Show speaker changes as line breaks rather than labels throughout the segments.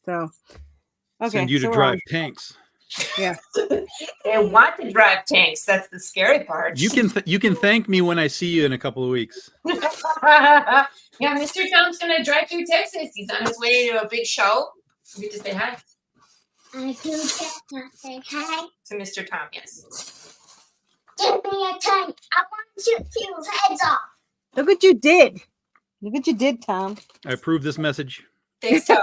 So okay,
Send you to
so
drive tanks.
yeah.
They want to drive tanks. That's the scary part.
You can thank me when I see you in a couple of weeks.
Yeah, Mr. Tom's gonna drive through Texas. He's on his way to a big show. You get to say hi
I do get to say hi.
to Mr. Tom. Yes.
Give me a tank. I want to shoot people's heads off.
Look what you did. Look what you did, Tom.
I approve this message.
Thanks, Tom.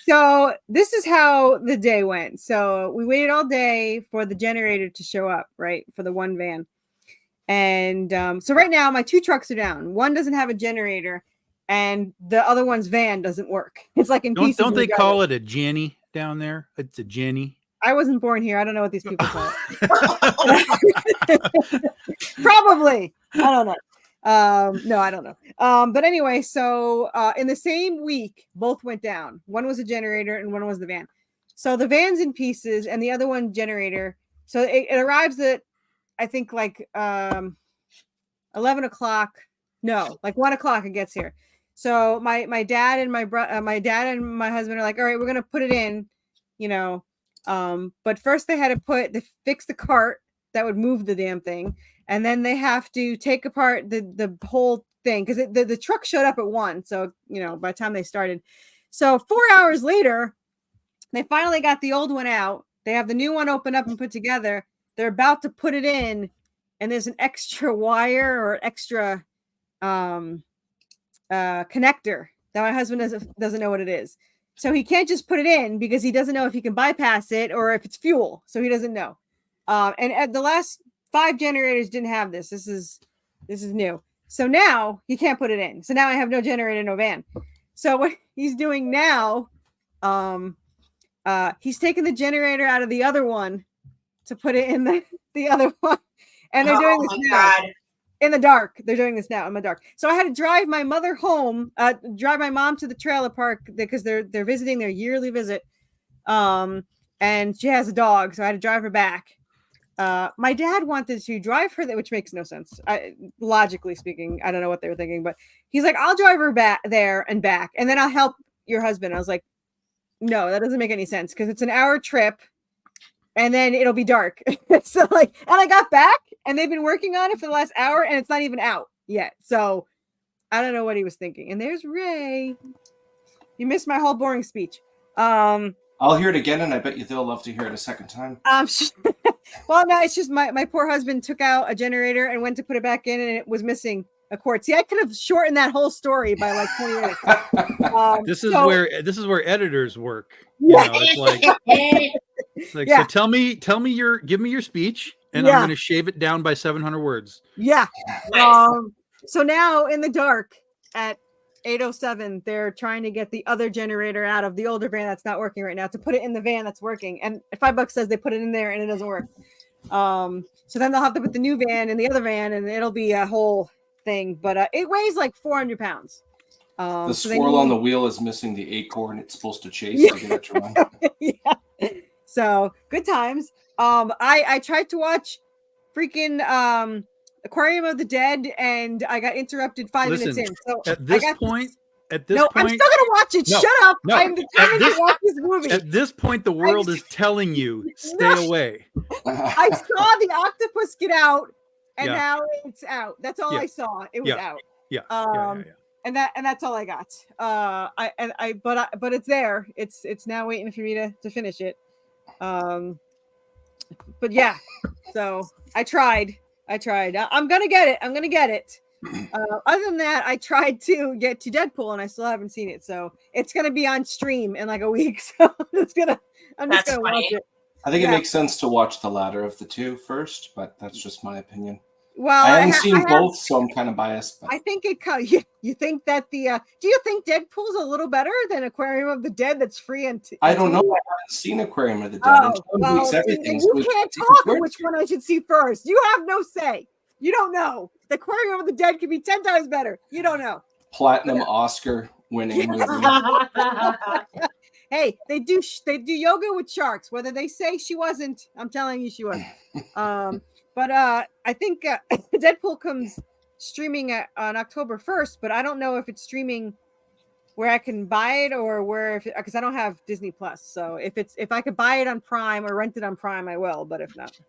So this is how the day went. So we waited all day for the generator to show up, right? For the one van. And so right now my 2 trucks are down. One doesn't have a generator and the other one's van doesn't work. It's like in pieces.
Don't they call it a Jenny down there? It's a Jenny.
I wasn't born here. I don't know what these people call it. Probably. I don't know. No, I don't know. But anyway, so in the same week, both went down. One was a generator and one was the van. So the van's in pieces and the other one generator. So it arrives at, I think like 11 o'clock. No, like 1 o'clock it gets here. So my dad and my dad and my husband are like, all right, we're gonna put it in, you know. But first they had to fix the cart that would move the damn thing, and then they have to take apart the whole thing because the truck showed up at 1. So you know, by the time they started, so 4 hours later, they finally got the old one out. They have the new one open up and put together. They're about to put it in, and there's an extra wire or extra connector that my husband doesn't know what it is. So he can't just put it in because he doesn't know if he can bypass it or if it's fuel. So he doesn't know. And at the last 5 generators didn't have this. This is new. So now he can't put it in. So now I have no generator, no van. So what he's doing now, he's taking the generator out of the other one to put it in the other one. And they're doing this now.
God.
In the dark. They're doing this now in the dark. So I had to drive my mother home, drive my mom to the trailer park because they're visiting their yearly visit. And she has a dog, so I had to drive her back. My dad wanted to drive her there, which makes no sense. Logically speaking, I don't know what they were thinking, but he's like, I'll drive her back there and back, and then I'll help your husband. I was like, no, that doesn't make any sense because it's an hour trip and then it'll be dark. So like, and I got back and they've been working on it for the last hour and it's not even out yet. So I don't know what he was thinking. And there's Ray. You missed my whole boring speech.
I'll hear it again, and I bet you they'll love to hear it a second time.
Well, no, it's just my poor husband took out a generator and went to put it back in, and it was missing a cord. See, I could have shortened that whole story by like 20 minutes.
This is where editors work. You know, it's like
Yeah.
So give me your speech, and
Yeah.
I'm going to shave it down by 700 words.
Yeah.
Nice.
So now in the dark at 8:07, they're trying to get the other generator out of the older van that's not working right now to put it in the van that's working. And $5 says they put it in there and it doesn't work. So then they'll have to put the new van in the other van, and it'll be a whole thing. But it weighs like 400 pounds.
The
so
squirrel on the wheel is missing the acorn it's supposed to chase
Yeah.
to get it to run.
Yeah. So good times. I tried to watch freaking Aquarium of the Dead, and I got interrupted 5 minutes
Listen,
in. So
at this
I'm
point,
still gonna watch it.
No,
Shut up!
no,
I'm determined to watch this movie.
at this point, the world is telling you, stay
No.
away.
I saw the octopus get out, and
Yeah.
now it's out. That's all
Yeah.
I saw. It was out.
Yeah.
And that's all I got. But it's there. It's now waiting for me to finish it. But yeah, so I tried. I'm gonna get it. Other than that, I tried to get to Deadpool and I still haven't seen it. So it's gonna be on stream in like a week. So I'm just gonna
That's
watch
funny.
it.
I think
Yeah.
it makes sense to watch the latter of the two first, but that's just my opinion.
Well,
I haven't
ha-
seen
I have-
both, so I'm kind of biased. But
I think it. You think that the? Do you think Deadpool's a little better than Aquarium of the Dead? That's free and.
I don't know. I haven't seen Aquarium of the Dead.
Oh,
And Tom
well,
hates everything.
then
so
you
it's-
can't
it's
talk
good.
which one I should see first. You have no say. You don't know. The Aquarium of the Dead could be 10 times better. You don't know.
Platinum Oscar winning movie.
Hey, they do yoga with sharks. Whether they say she wasn't, I'm telling you she was. But I think Deadpool comes streaming on October 1st, but I don't know if it's streaming where I can buy it or where, because I don't have Disney Plus. So if I could buy it on Prime or rent it on Prime, I will. But if not,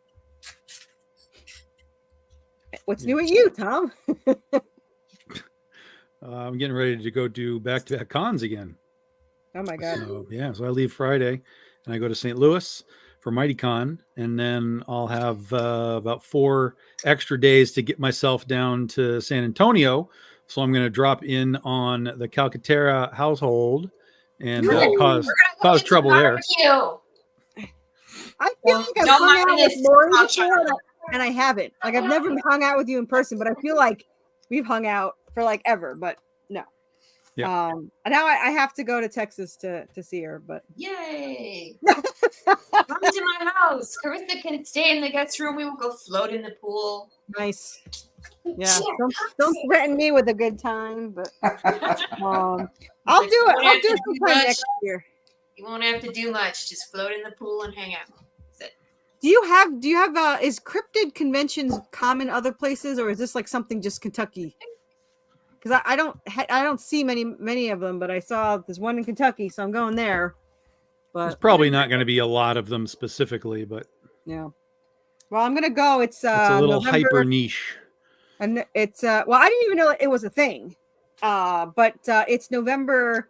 what's new at you, Tom?
I'm getting ready to go do back-to-back cons again.
Oh my God.
So, so I leave Friday and I go to St. Louis for MightyCon, and then I'll have about 4 extra days to get myself down to San Antonio. So I'm going to drop in on the Calcaterra household and cause trouble there.
I feel like I've
Don't
hung out
mind
with
this
Lori
culture.
before, and I haven't. Like I've never hung out with you in person, but I feel like we've hung out for like ever. But no.
Yeah.
And now I have to go to Texas to see her. But
Yay! Come to my house. Carissa can stay in the guest room. We will go float in the pool.
nice. Yeah. Don't threaten me with a good time, but I'll do it. I'll do it sometime next year.
You won't have to do much. Just float in the pool and hang out. That's it.
Do you have is cryptid conventions common other places, or is this like something just Kentucky? Because I don't see many of them, but I saw there's one in Kentucky, so I'm going there.
There's
But
probably not going to be a lot of them specifically, but
yeah. Well, I'm gonna go. It's
it's a little
November,
hyper niche.
and it's well, I didn't even know it was a thing. But it's November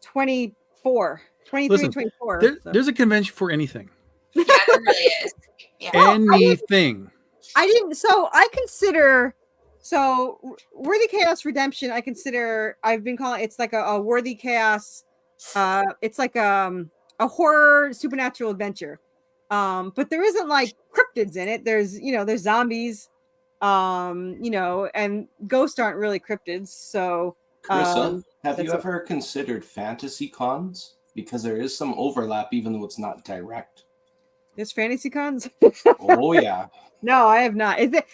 23
Listen,
and 24. So.
There's a convention for anything.
Yeah, there really is. Yeah.
Anything.
I didn't. So I consider. So Worthy Chaos Redemption. I've been calling it's like a Worthy Chaos. It's like a horror supernatural adventure. But there isn't like cryptids in it. There's zombies. And ghosts aren't really cryptids. So
Carissa, have you
that's
ever considered fantasy cons? Because there is some overlap, even though it's not direct.
there's fantasy cons.
Oh yeah.
No, I have not. Is it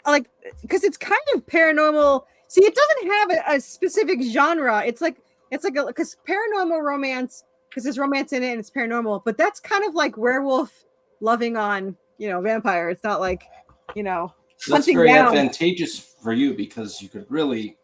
like because it's kind of paranormal. See, it doesn't have a specific genre. It's like because paranormal romance, because there's romance in it and it's paranormal, but that's kind of like werewolf loving on vampire. It's not like
That's
hunting
very
down.
advantageous for you because you could really,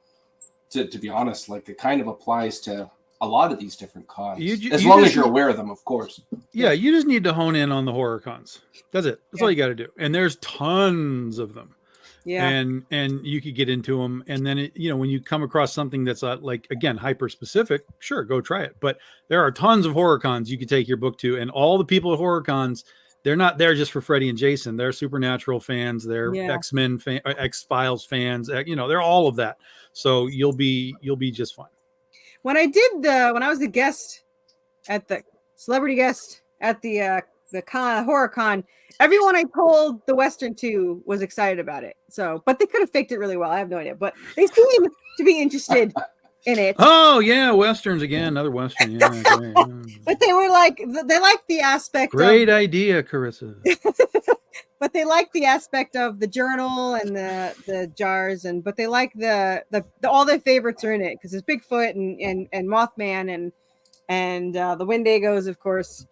to be honest, like it kind of applies to a lot of these different cons. As long as you're aware of them, of course.
Yeah, you just need to hone in on the horror cons. That's it. That's all you got to do. And there's tons of them.
Yeah.
And you could get into them. And then, when you come across something that's like, again, hyper specific, sure, go try it. But there are tons of horror cons you could take your book to. And all the people at horror cons, they're not there just for Freddy and Jason. They're Supernatural fans. They're X-Men, X-Files fans. They're all of that. So you'll be just fine.
When I was the guest at the celebrity guest at the horror con, everyone I told the Western to was excited about it. So, but they could have faked it really well. I have no idea, but they seem to be interested in it.
Oh yeah, Westerns again, another Western. Yeah, great.
But they were like, they like the aspect.
Great idea, Carissa.
But they like the aspect of the journal and the jars, but they like the all their favorites are in it because it's Bigfoot and Mothman and the Wendigos, of course.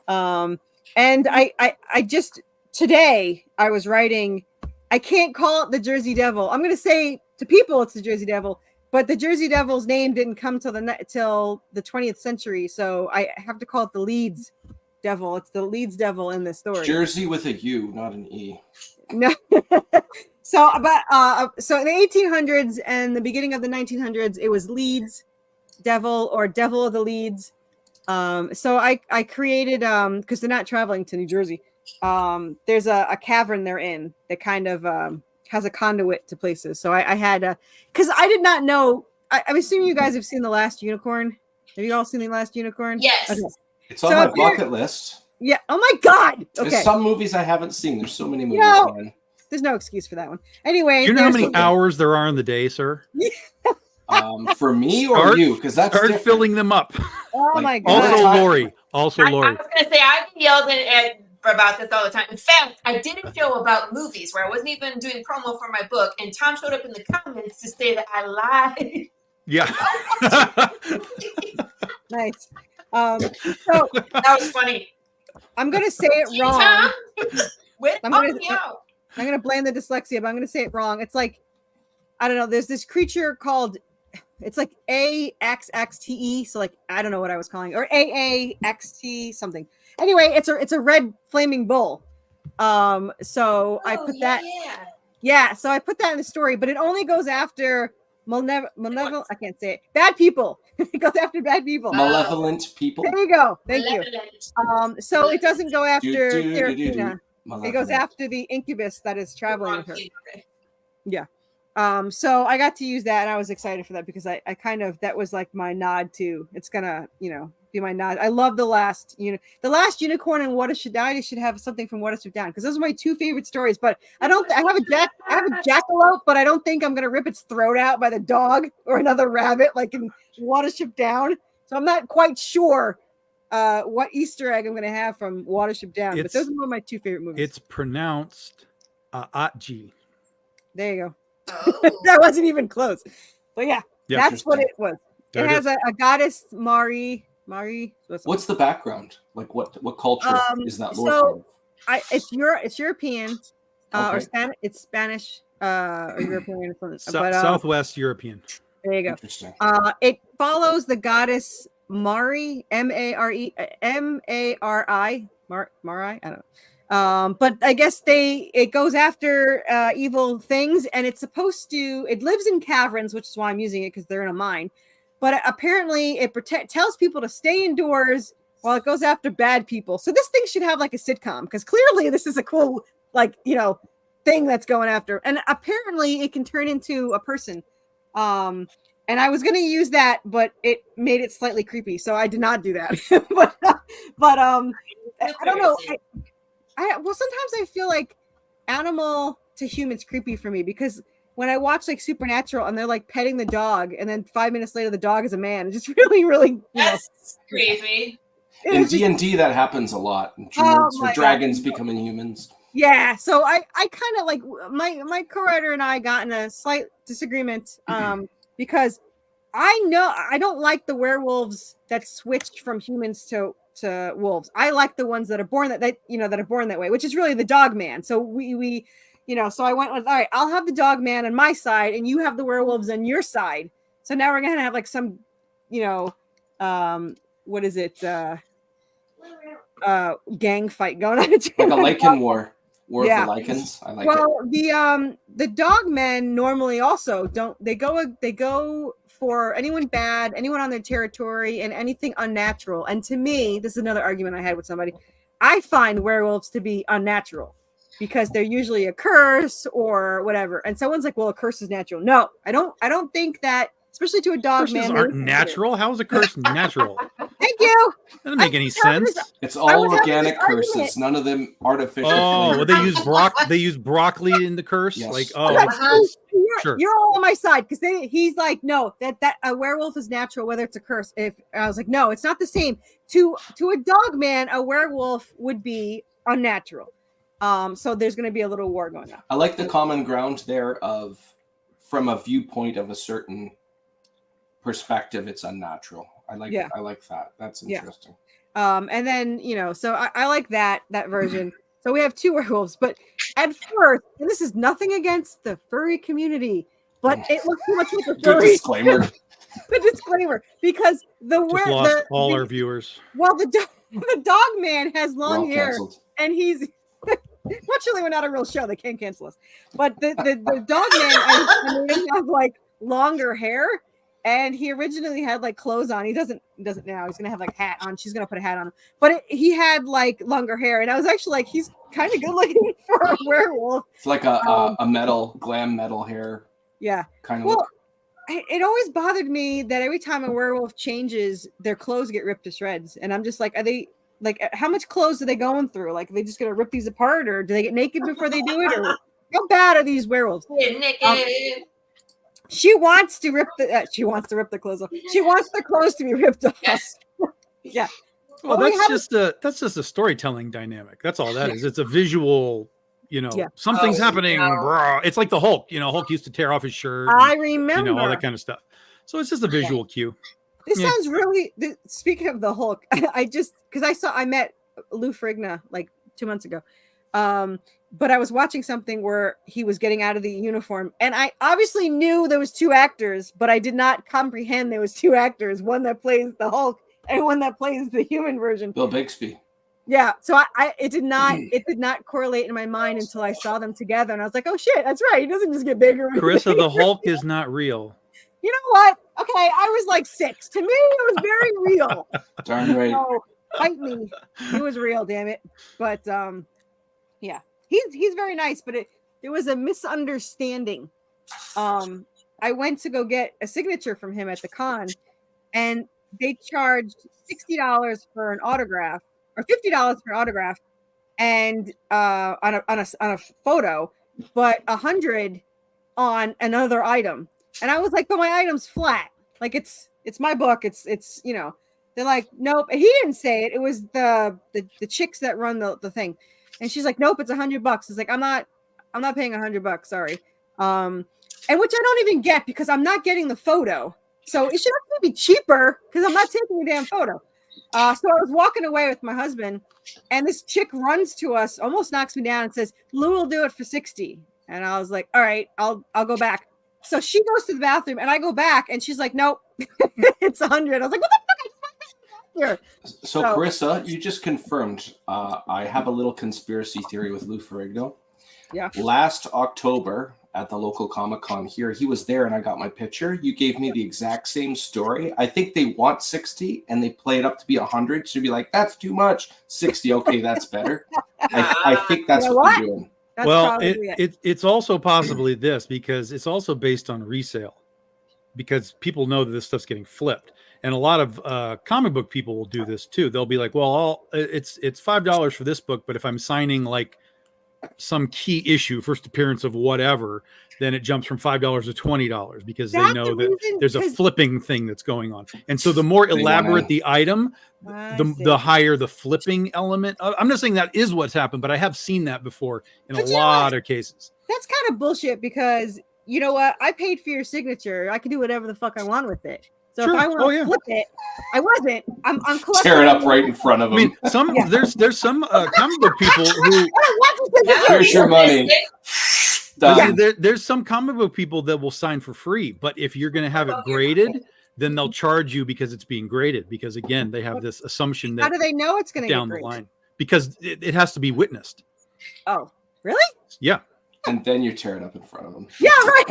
And I just today I was writing. I can't call it the Jersey Devil. I'm going to say to people it's the Jersey Devil, but the Jersey Devil's name didn't come till the 20th century, so I have to call it the Leeds Devil. It's the Leeds Devil in this story.
Jersey with a U, not an E.
No. So in the 1800s and the beginning of the 1900s, it was Leeds Devil or Devil of the Leeds. So I created because they're not traveling to New Jersey. There's a cavern they're in that kind of has a conduit to places. So I had because I did not know. I'm assuming you guys have seen The Last Unicorn. Have you all seen The Last Unicorn?
Yes.
Okay.
It's on my bucket list.
Yeah. Oh my God. Okay.
There's some movies I haven't seen. There's so many movies.
No.
Man.
There's no excuse for that one. Anyway,
Do you know how many hours there are in the day, sir?
For me or you? Because that's
start
different.
filling them up.
Oh my God.
Also, Lori.
I was going to say, I've been yelled at about this all the time. In fact, I did a show about movies where I wasn't even doing promo for my book, and Tom showed up in the comments to say that I lied.
Yeah.
Nice. So
That was funny.
I'm gonna say it
Gee,
wrong.
Tom, way to
I'm
call
gonna-
me out.
I'm gonna blame the dyslexia, but I'm gonna say it wrong. It's like I don't know. There's this creature called it's like AXXTE. So like I don't know what I was calling, or AAXT something. Anyway, it's a red flaming bull. So I put that. Yeah, so I put that in the story, but it only goes after malevolent. I can't say it. Bad people. It goes after bad people.
Malevolent people.
There you go. Thank you. So it doesn't go after Serafina. It goes after the incubus that is traveling with her. Yeah. So I got to use that, and I was excited for that because I kind of, that was like my nod to, it's gonna, be my nod. I love the last unicorn and Watership Down. I should have something from Watership Down because those are my two favorite stories. But I have a jackalope, but I don't think I'm gonna rip its throat out by the dog or another rabbit like in Watership Down. So I'm not quite sure what Easter egg I'm gonna have from Watership Down. But those are one of my two favorite movies.
It's pronounced Atji.
There you go. Oh. That wasn't even close. But yeah, that's what it was. It has a goddess Mari.
What's the background? Like what culture is that lore?
So it's European, or Spanish. It's Spanish or European or something.
Southwest European.
There you go.
Interesting.
It follows the goddess Mari, Mari. Mari. I don't know. But I guess it goes after evil things, and it's supposed to. It lives in caverns, which is why I'm using it because they're in a mine. But apparently, it tells people to stay indoors while it goes after bad people. So this thing should have like a sitcom because clearly this is a cool thing that's going after. And apparently, it can turn into a person. And I was going to use that, but it made it slightly creepy, so I did not do that. but I don't know. Well, sometimes I feel like animal to human's creepy for me because when I watch like Supernatural and they're like petting the dog and then 5 minutes later the dog is a man, it's just really
that's creepy.
In D&D that happens a lot. Dragons becoming humans.
Yeah, so I kind of like my co-writer and I got in a slight disagreement because I don't like the werewolves that switched from humans to wolves. I like the ones that are born that are born that way, which is really the dog man. So we so I went with, all right, I'll have the dog man on my side and you have the werewolves on your side. So now we're gonna have like some, what is it? Gang fight going on.
Like a lichen war of the lichens. I like it.
Well, the dog men normally also they go for anyone bad, anyone on their territory, and anything unnatural. And to me, this is another argument I had with somebody. I find werewolves to be unnatural because they're usually a curse or whatever. And someone's like, "Well, a curse is natural." No, I don't think that. Especially to a dog
Curses
man.
Aren't natural. How is a curse natural?
Thank you.
Doesn't make any sense.
It's all organic curses. None of them artificial.
Oh, well, they use broccoli in the curse.
Yes.
Like, sure.
You're all on my side because he's like, no, that a werewolf is natural, whether it's a curse. If I was like, no, it's not the same. To a dog man, a werewolf would be unnatural. So there's going to be a little war going on.
I like the common ground there of from a viewpoint of a certain perspective, it's unnatural. I like that. That's interesting.
And then so I like that version. So we have two werewolves, but at first, and this is nothing against the furry community, but it looks too much like a furry.
Good disclaimer.
Good disclaimer, because
all our viewers.
Well, the dog man has long hair, and he's. Fortunately, we're not a real show; they can't cancel us. But the dog man, I mean, has like longer hair. And he originally had like clothes on. He doesn't now. He's gonna have like a hat on. She's gonna put a hat on him. But he had like longer hair, and I was actually like, he's kind of good looking for a werewolf.
It's like a glam metal hair.
Yeah.
Kind of.
Well, it always bothered me that every time a werewolf changes, their clothes get ripped to shreds, and I'm just like, are they like how much clothes are they going through? Like, are they just gonna rip these apart, or do they get naked before they do it, or how bad are these werewolves?
Get naked.
She wants to rip the clothes off. She wants the clothes to be ripped off.
Yes.
Yeah.
Well, that's just a storytelling dynamic. That's all that is. It's a visual, something's happening. Bro. It's like the Hulk. Hulk used to tear off his shirt.
I remember
all that kind of stuff. So it's just a visual cue.
This sounds really. Speaking of the Hulk, I met Lou Ferrigno like 2 months ago. But I was watching something where he was getting out of the uniform, and I obviously knew there was 2 actors, but I did not comprehend there was 2 actors, one that plays the Hulk and one that plays the human version.
Bill Bixby.
Yeah, so it did not correlate in my mind until I saw them together, and I was like, oh shit, that's right. He doesn't just get bigger.
Carissa, the Hulk is not real.
You know what? Okay, I was like 6. To me, it was very real.
Darn right.
So, fight me. It was real, damn it. But yeah, he's very nice, but there was a misunderstanding. I went to go get a signature from him at the con, and they charged $60 for an autograph, or $50 for an autograph, and on a photo, but $100 on another item. And I was like, but my item's flat. Like it's my book. It's you know. They're like, nope. And he didn't say it. It was the chicks that run the thing. And she's like, nope, it's $100. It's like, I'm not paying $100. Sorry. And which I don't even get, because I'm not getting the photo. So it should actually be cheaper because I'm not taking a damn photo. So I was walking away with my husband, and this chick runs to us, almost knocks me down, and says, Lou will do it for $60. And I was like, all right, I'll go back. So she goes to the bathroom, and I go back, and she's like, nope, it's $100. I was like, what the fuck? Here.
So, Carissa, you just confirmed. I have a little conspiracy theory with Lou Ferrigno.
Yeah.
Last October at the local Comic-Con here, he was there, and I got my picture. You gave me the exact same story. I think they want 60, and they play it up to be 100. So you'd be like, that's too much. 60, okay, that's better. I think that's what they're doing.
That's
well, it's also possibly this, because it's also based on resale, because people know that this stuff's getting flipped. And a lot of comic book people will do this too. They'll be like, well, it's $5 for this book, but if I'm signing like some key issue, first appearance of whatever, then it jumps from $5 to $20, because they know that there's a flipping thing that's going on. And so the more elaborate the item, the higher the flipping element. I'm not saying that is what's happened, but I have seen that before in a lot of cases.
That's kind of bullshit, because you know what? I paid for your signature. I can do whatever the fuck I want with it. So if I want to flip it, I wasn't. I'm collecting.
Tear it up right in front of them.
I mean, there's some comic book people who.
Here's your money.
There's some comic book people that will sign for free, but if you're going to have it graded, then they'll charge you because it's being graded. Because again, they have this assumption that.
How do they know it's going to
down the line? Because it has to be witnessed.
Oh, really?
Yeah.
And then you tear it up in front of them.
Yeah, right.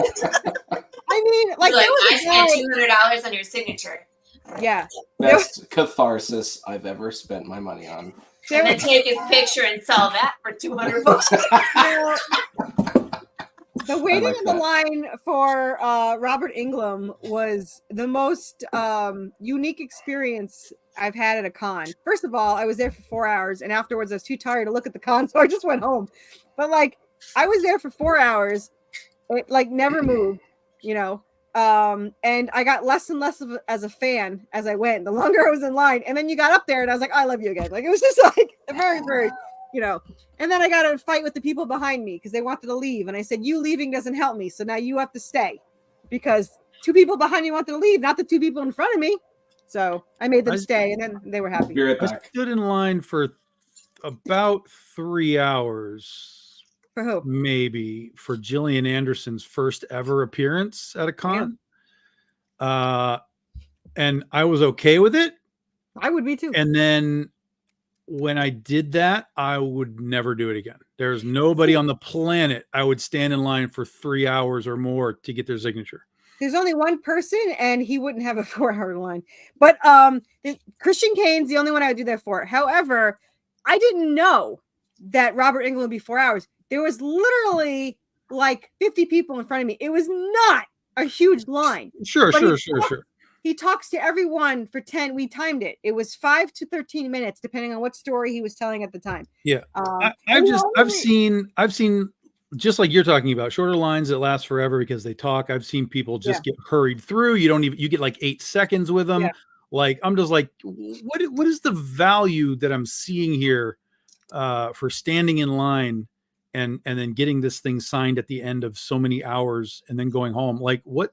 I mean, like
I spent $200 on your signature.
Yeah.
Best catharsis I've ever spent my money on.
And then take his picture and sell that for $200.
The waiting in the line for Robert Englund was the most unique experience I've had at a con. First of all, I was there for 4 hours, and afterwards I was too tired to look at the con, so I just went home. But like, I was there for 4 hours. It like never moved, you know. And I got less and less as a fan as I went. The longer I was in line, and then you got up there, and I was like, I love you again. Like, it was just like very, very, you know. And then I got in a fight with the people behind me because they wanted to leave, and I said, you leaving doesn't help me, so now you have to stay, because 2 people behind me wanted to leave, not the 2 people in front of me. So I made them stay, and then they were happy.
Be right back.
I stood in line for about 3 hours.
For who?
Maybe for Gillian Anderson's first ever appearance at a con. Yeah. And I was okay with it.
I would be too.
And then when I did that, I would never do it again. There's nobody on the planet I would stand in line for 3 hours or more to get their signature.
There's only one person, and he wouldn't have a 4-hour line. But Christian Kane's the only one I would do that for. However, I didn't know that Robert Englund would be 4 hours. There was literally like 50 people in front of me. It was not a huge line.
Sure.
He talks to everyone for 10. We timed it. It was 5 to 13 minutes, depending on what story he was telling at the time.
Yeah. I've seen just like you're talking about, shorter lines that last forever because they talk. I've seen people just get hurried through. You get like 8 seconds with them. Yeah. Like, I'm just like, what is the value that I'm seeing here for standing in line and then getting this thing signed at the end of so many hours and then going home? Like, what?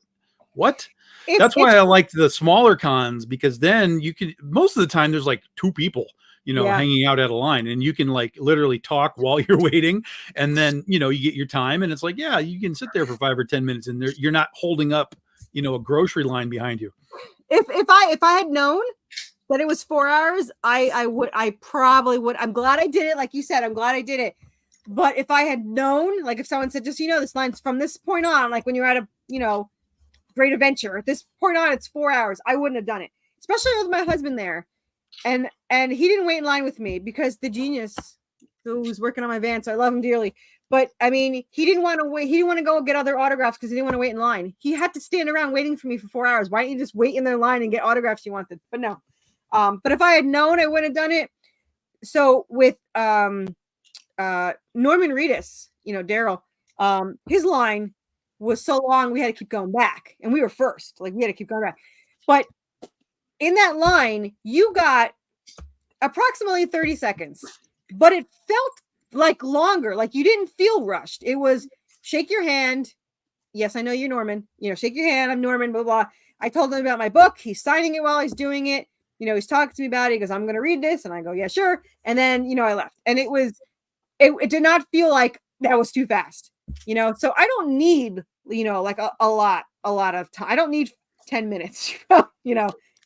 That's why I liked the smaller cons, because then you could, most of the time there's like 2 people,
Yeah.
hanging out at a line, and you can like literally talk while you're waiting, and then you get your time, and it's like, yeah, you can sit there for 5 or 10 minutes, and you're not holding up a grocery line behind you.
If I had known that it was 4 hours, I probably would. I'm glad I did it. Like you said, I'm glad I did it. But if I had known, like if someone said, just this line's from this point on, like when you're at a great adventure, at this point on, it's 4 hours, I wouldn't have done it. Especially with my husband there. And he didn't wait in line with me because the genius who's working on my van, so I love him dearly. But I mean, he didn't want to wait. He didn't want to go get other autographs because he didn't want to wait in line. He had to stand around waiting for me for 4 hours. Why don't you just wait in their line and get autographs you wanted? But no. But if I had known, I would have done it. So with Norman Reedus, Daryl, his line was so long we had to keep going back, and we were first. Like we had to keep going back. But in that line, you got approximately 30 seconds, but it felt like longer. Like you didn't feel rushed. It was shake your hand. Yes, I know you're Norman. Shake your hand. I'm Norman, blah, blah. I told him about my book. He's signing it while he's doing it. He's talking to me about it. He goes, I'm going to read this. And I go, yeah, sure. And then, I left. And it did not feel like that was too fast, So I don't need, like a lot of time. I don't need 10 minutes,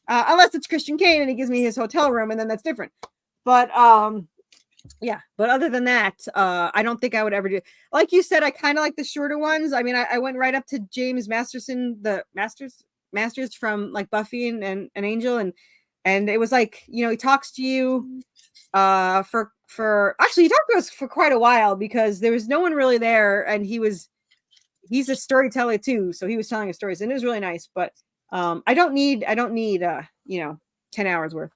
unless it's Christian Kane and he gives me his hotel room, and then that's different. But yeah. But other than that, I don't think I would ever do. Like you said, I kind of like the shorter ones. I mean, I went right up to James Masterson, the Masters from like Buffy and Angel, and it was like, he talks to you actually he talked to us for quite a while because there was no one really there, and he's a storyteller too, so he was telling us stories, and it was really nice. But I don't need 10 hours worth.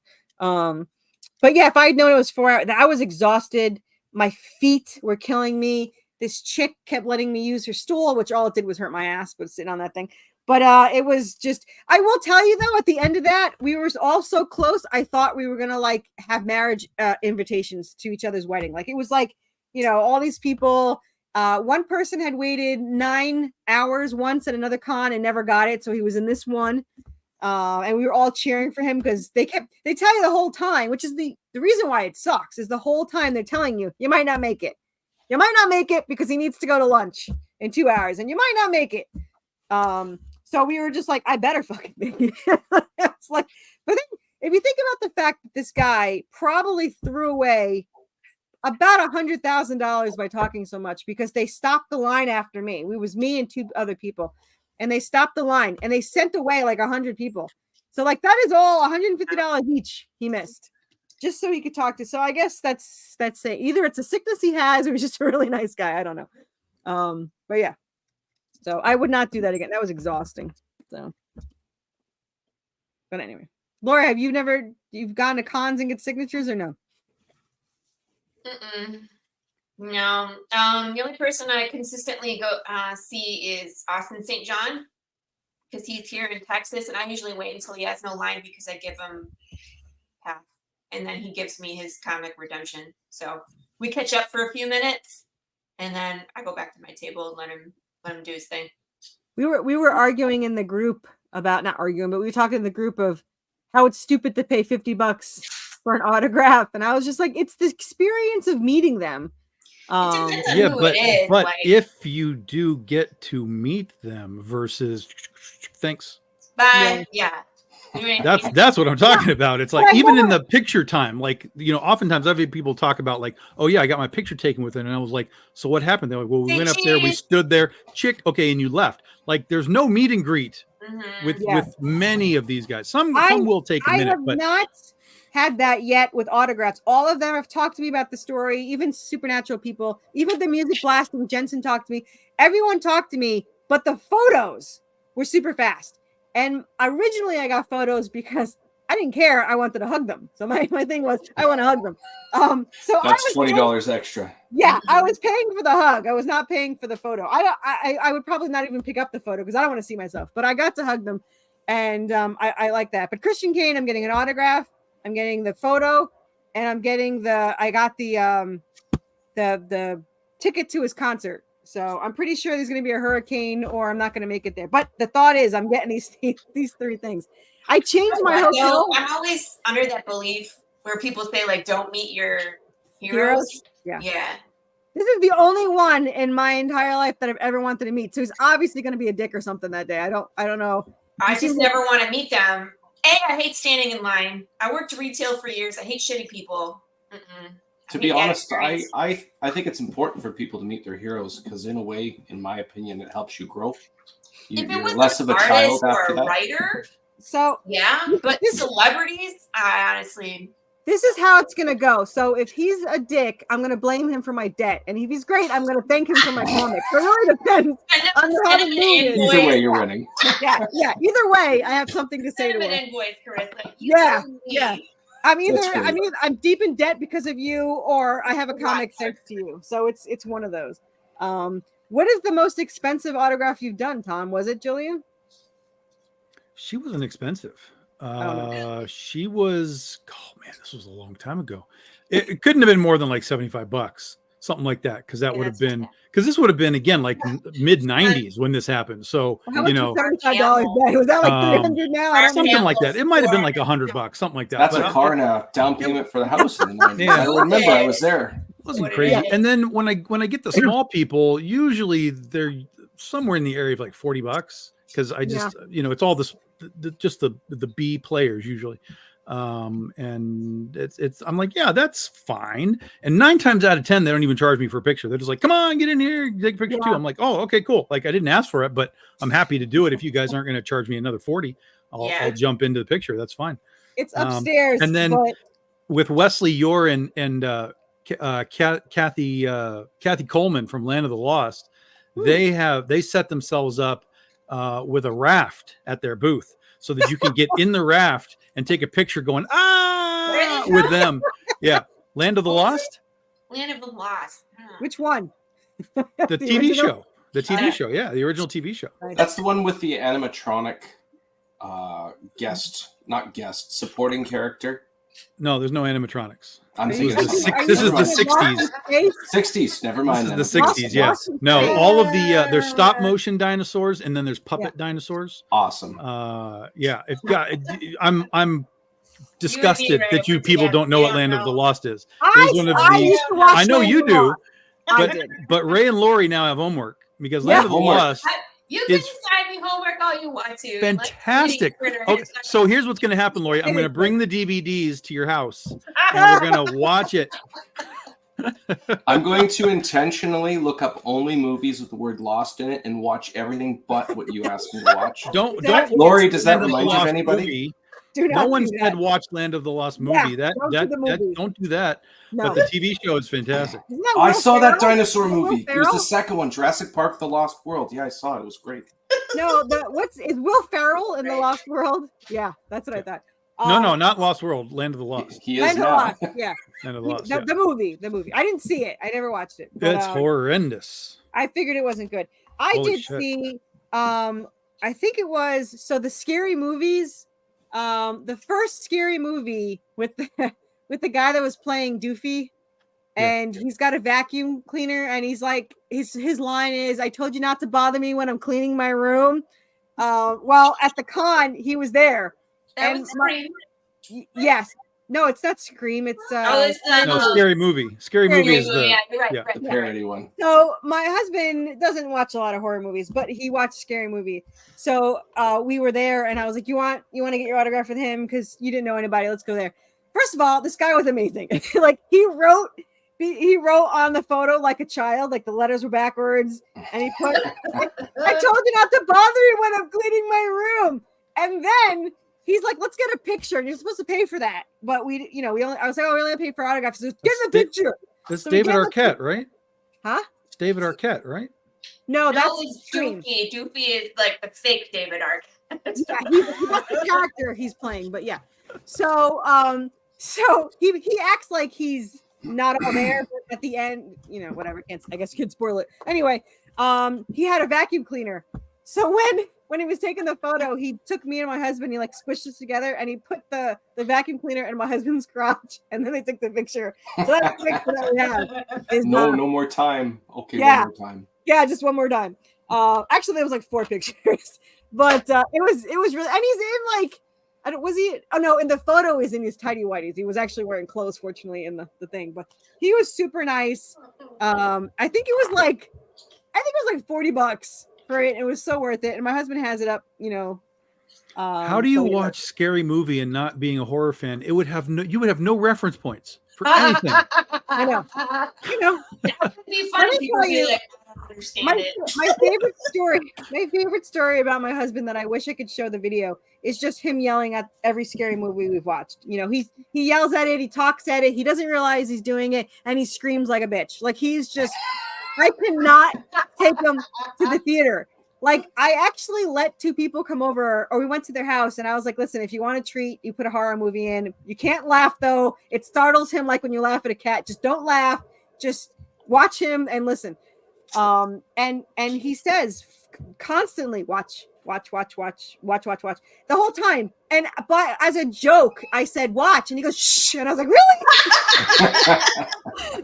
But yeah, if I had known it was 4 hours, I was exhausted. My feet were killing me. This chick kept letting me use her stool, which all it did was hurt my ass, but sitting on that thing. But it was just, I will tell you though, at the end of that, we were all so close. I thought we were going to like have marriage invitations to each other's wedding. Like it was like, all these people, one person had waited 9 hours once at another con and never got it. So he was in this one. And we were all cheering for him because they tell you the whole time, which is the reason why it sucks, is the whole time they're telling you, you might not make it. You might not make it because he needs to go to lunch in 2 hours, and you might not make it. So we were just like, I better fucking make it. It's like, but then if you think about the fact that this guy probably threw away about $100,000 by talking so much because they stopped the line after me. It was me and 2 other people. And they stopped the line and they sent away like 100 people. So like that is all $150 each he missed just so he could talk to. So I guess that's it. Either it's a sickness he has or he's just a really nice guy. I don't know. But yeah. So I would not do that again. That was exhausting. So, but anyway, Laura, you've gone to cons and get signatures or no?
No. The only person I consistently go see is Austin St. John because he's here in Texas, and I usually wait until he has no line because I give him half, and then he gives me his comic redemption. So we catch up for a few minutes, and then I go back to my table and let him do his thing.
We were arguing in the group about, not arguing, but we were talking in the group of how it's stupid to pay $50 for an autograph, and I was just like, it's the experience of meeting them.
Yeah, but like, if you do get to meet them versus thanks.
Bye. Yeah.
That's what I'm talking about. It's like even in the picture time, like oftentimes I've had people talk about like, oh yeah, I got my picture taken with it, and I was like, so what happened? They're like, well, we went up there, we stood there, chick, okay, and you left. Like there's no meet and greet with many of these guys. Some will take a minute, but
not had that yet with autographs. All of them have talked to me about the story, even Supernatural people, even the music blasting. Jensen talked to me. Everyone talked to me, but the photos were super fast. And originally I got photos because I didn't care. I wanted to hug them. So my thing was, I want to hug them. So
that's $20 extra.
Yeah, I was paying for the hug. I was not paying for the photo. I would probably not even pick up the photo because I don't want to see myself, but I got to hug them. And I like that. But Christian Kane, I'm getting an autograph. I'm getting the photo, and I'm getting I got the ticket to his concert. So I'm pretty sure there's going to be a hurricane or I'm not going to make it there. But the thought is I'm getting these 3 things. I changed my hotel.
I'm always under that belief where people say like, don't meet your
Heroes?
heroes.
Yeah.
Yeah.
This is the only one in my entire life that I've ever wanted to meet. So he's obviously going to be a dick or something that day. I don't know.
I
You seem
just
like-
never want to meet them. I hate standing in line. I worked retail for years. I hate shitty people. Mm-mm.
To be
Yeah,
honest,
experience.
I think it's important for people to meet their heroes because, in a way, in my opinion, it helps you grow.
If it
You're
was
less
an
of a
artist
child
or
after
a
that.
writer,
So
yeah. But celebrities, I honestly,
this is how it's going to go. So if he's a dick, I'm going to blame him for my debt. And if he's great, I'm going to thank him for my comics. So it really depends on how the mood is.
Either way, you're winning.
Yeah. Either way, I have something to say
Send
to
him an
him.
invoice, Carissa.
Yeah,
You
yeah.
leave.
I'm either
That's great.
I'm deep in debt because of you, or I have a comic
Right.
thanks to you. So it's one of those. What is the most expensive autograph you've done, Tom? Was it Jillian?
She wasn't expensive.
no.
She was, oh man, this was a long time ago. It couldn't have been more than like $75, something like that. Cause that
Yeah,
would have
that's
been,
not
cause this would have been again, like mid 90s when this happened. So,
How much
you know,
was $75 back? Was that like
um,
300 now? I don't know.
something like that. It might've been
Or-
like $100, something like that.
That's
But
a car now. Down payment for the house in the 90s.
Yeah.
I remember I was there.
It wasn't
What it
crazy.
is.
And then when I get the small people, usually they're somewhere in the area of like $40 because I just it's all this just the B players usually. And it's I'm like, yeah, that's fine. And 9 times out of 10 they don't even charge me for a picture. They're just like, come on, get in here, take a picture too. I'm like, oh, okay, cool. Like I didn't ask for it, but I'm happy to do it. If you guys aren't going to charge me another 40, I'll jump into the picture. That's fine.
It's upstairs.
and then
but
with Wesley Yor and Kathy Coleman from Land of the Lost, they set themselves up with a raft at their booth so that you can get in the raft and take a picture going with them. Yeah, Land of the Lost,
Land of the Lost. Huh.
which one?
the TV
original?
show, the TV show. Yeah, the original TV show.
That's the one with the animatronic supporting character.
No, there's no animatronics.
I'm
Are you
thinking
This is
talking-
the
are you
six-
talking
this is
about
the
Lost
60s.
'60s. Never mind.
This is
then.
the
Lost-
60s. Yes.
Lost in
No,
Space.
all of the there's stop motion dinosaurs and then there's puppet dinosaurs.
Awesome.
Yeah, I'm disgusted
right,
that you
once
people
again,
don't know
we
what
don't
Land of
know.
the Lost is.
I,
one of
I
the-
used to watch
I know
Land
you
of the
do,
Lost. I
but
did.
but Ray and Lori now have homework because Land
Yeah.
of the
Homework.
Lost,
You can
It's
assign me homework all you want to.
fantastic. Okay, so here's what's going to happen, Lori. I'm going to bring the DVDs to your house and we're going to watch it.
I'm going to intentionally look up only movies with the word "lost" in it and watch everything but what you asked me to watch.
Don't
Lori, does that
Land of the
remind you of
Lost
anybody?
movie.
Do
No
not
one
do
said
that.
watch Land of the Lost
Yeah,
movie. That
don't do the movie.
don't do that.
No.
But the TV show is fantastic.
Isn't that
I
Will
saw that
Ferrell?
dinosaur
Is that Will
movie. It was the
Ferrell?
second one, Jurassic Park: The Lost World. Yeah, I saw it. It was great.
No, is Will Ferrell in the Lost World? Yeah, that's what I thought.
No, not Lost World. Land of the Lost.
He is
Land of the
now.
Lost. Yeah,
Land of the Lost.
the,
Yeah.
the movie. I didn't see it. I never watched it. But,
It's horrendous.
I figured it wasn't good. I
Holy
did
shit.
see. I think it was the scary movies. The first scary movie with the guy that was playing Doofy, and he's got a vacuum cleaner, and he's like his line is, "I told you not to bother me when I'm cleaning my room." Well, at the con, he was there.
That
and
was Scream.
Yes. No, it's not Scream. It's
it's
No, Scary Movie. Scary Movie is the.
yeah, you're right.
yeah.
Right,
The
right.
parody one.
So my husband doesn't watch a lot of horror movies, but he watched Scary Movie. So we were there, and I was like, "You want to get your autograph with him because you didn't know anybody? Let's go there." First of all, this guy was amazing. Like he wrote on the photo like a child, like the letters were backwards, and he put, "I told you not to bother me when I'm cleaning my room." And then he's like, "Let's get a picture." And you're supposed to pay for that, but I was like, "Oh, we only pay for autographs." He says, "Get in the picture."
That's
So we
David
get the-
Arquette, right?
Huh?
It's David Arquette, right?
No, that's
it's
Scream.
Doofy. Doofy is like the fake David Ark.
Yeah, that's the character he's playing, but yeah. So so he acts like he's not all there, but at the end, whatever. I guess you can spoil it. Anyway, he had a vacuum cleaner. So when he was taking the photo, he took me and my husband, he like squished us together, and he put the vacuum cleaner in my husband's crotch, and then they took the picture. So that's the picture that we have. Is,
No more time. Okay,
Yeah.
one more time.
yeah, just one more time. Actually, there was like 4 pictures, but it was really, and he's in like I don't, was he? Oh no, in the photo is in his tidy whities. He was actually wearing clothes, fortunately, in the thing. But he was super nice. I think it was like $40 for it. It was so worth it. And my husband has it up, you know.
How do you
so, yeah.
watch Scary Movie and not being a horror fan? You would have no reference points for anything.
I know. You know,
It'd be
Let
fun
me
if people
tell
be
you,
like, I don't understand
my
it.
favorite story about my husband that I wish I could show the video is just him yelling at every scary movie we've watched. You know, he yells at it, he talks at it, he doesn't realize he's doing it, and he screams like a bitch. Like he's just, I cannot take him to the theater. Like I actually let 2 people come over, or we went to their house, and I was like, listen, if you want a treat, you put a horror movie in. You can't laugh though. It startles him like when you laugh at a cat. Just don't laugh. Just watch him and listen. And he says constantly, watch the whole time. And but as a joke, I said watch, and he goes shh, and I was like, really?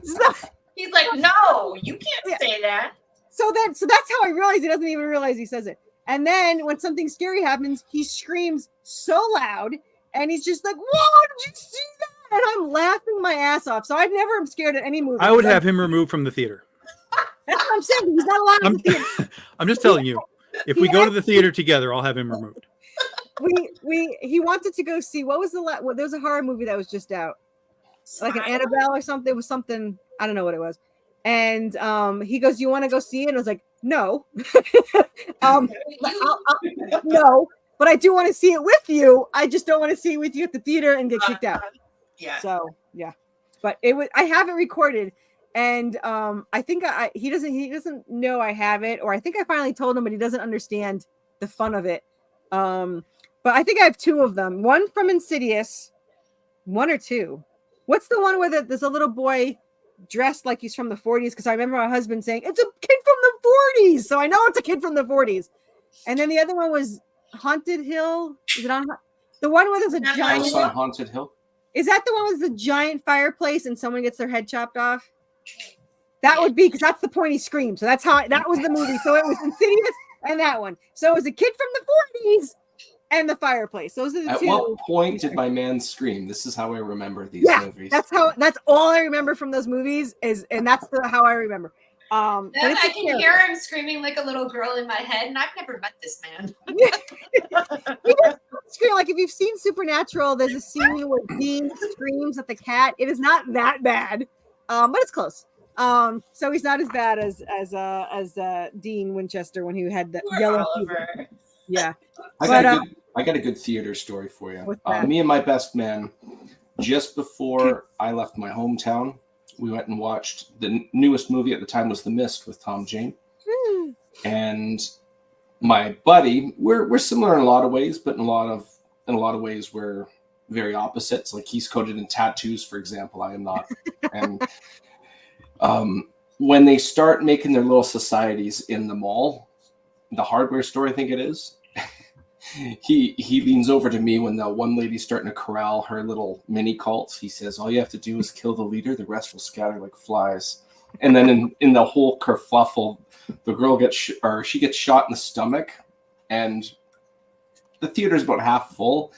So,
He's like, no, you can't say that.
so that's how I realized he doesn't even realize he says it. And then when something scary happens, he screams so loud, and he's just like, whoa, did you see that? And I'm laughing my ass off. So I never am scared at any movie.
I would have him removed from the theater.
That's what I'm saying. He's not allowed in the theater.
I'm just telling you, if we go to the theater together, I'll have him removed.
He wanted to go see, what was there was a horror movie that was just out, like an Annabelle or something. It was something, I don't know what it was. And he goes, you want to go see it? And I was like, no. No, but I do want to see it with you. I just don't want to see it with you at the theater and get kicked out.
Yeah.
So yeah, but I have it recorded, and I think he doesn't know I have it, or I think I finally told him, but he doesn't understand the fun of it. But I think I have 2 of them. One from Insidious, 1 or 2. What's the one where there's a little boy dressed like he's from the 40s? Because I remember my husband saying it's a kid from the 40s, so I know it's a kid from the 40s. And then the other one was Haunted Hill. Is it on the one where there's a giant?
House on Haunted Hill.
Is that the one with the giant fireplace and someone gets their head chopped off? That would be, because that's the point he screamed. So that's how that was the movie. So it was Insidious and that one. So it was a kid from the 40s and the fireplace. Those are the
At
2.
what point did my man scream? This is how I remember these movies.
That's all I remember from those movies and that's how I remember. But
Then I can hear him screaming like a little girl in my head, and I've never met this man.
Scream, like if you've seen Supernatural, there's a scene where Dean screams at the cat. It is not that bad, but it's close. So he's not as bad as Dean Winchester when he had the
Poor
yellow
Oliver.
fever. Yeah.
I got a good theater story for you.
What's that?
Me and my best man, just before I left my hometown, we went and watched the newest movie at the time was The Mist with Tom Jane. And my buddy, we're similar in a lot of ways, but in a lot of ways we're very opposites. Like he's coated in tattoos, for example. I am not. And when they start making their little societies in the mall, the hardware store, I think it is, he leans over to me when the one lady's starting to corral her little mini cult. He says, all you have to do is kill the leader, the rest will scatter like flies. And then in the whole kerfuffle, the girl gets shot in the stomach, and the theater's about half full.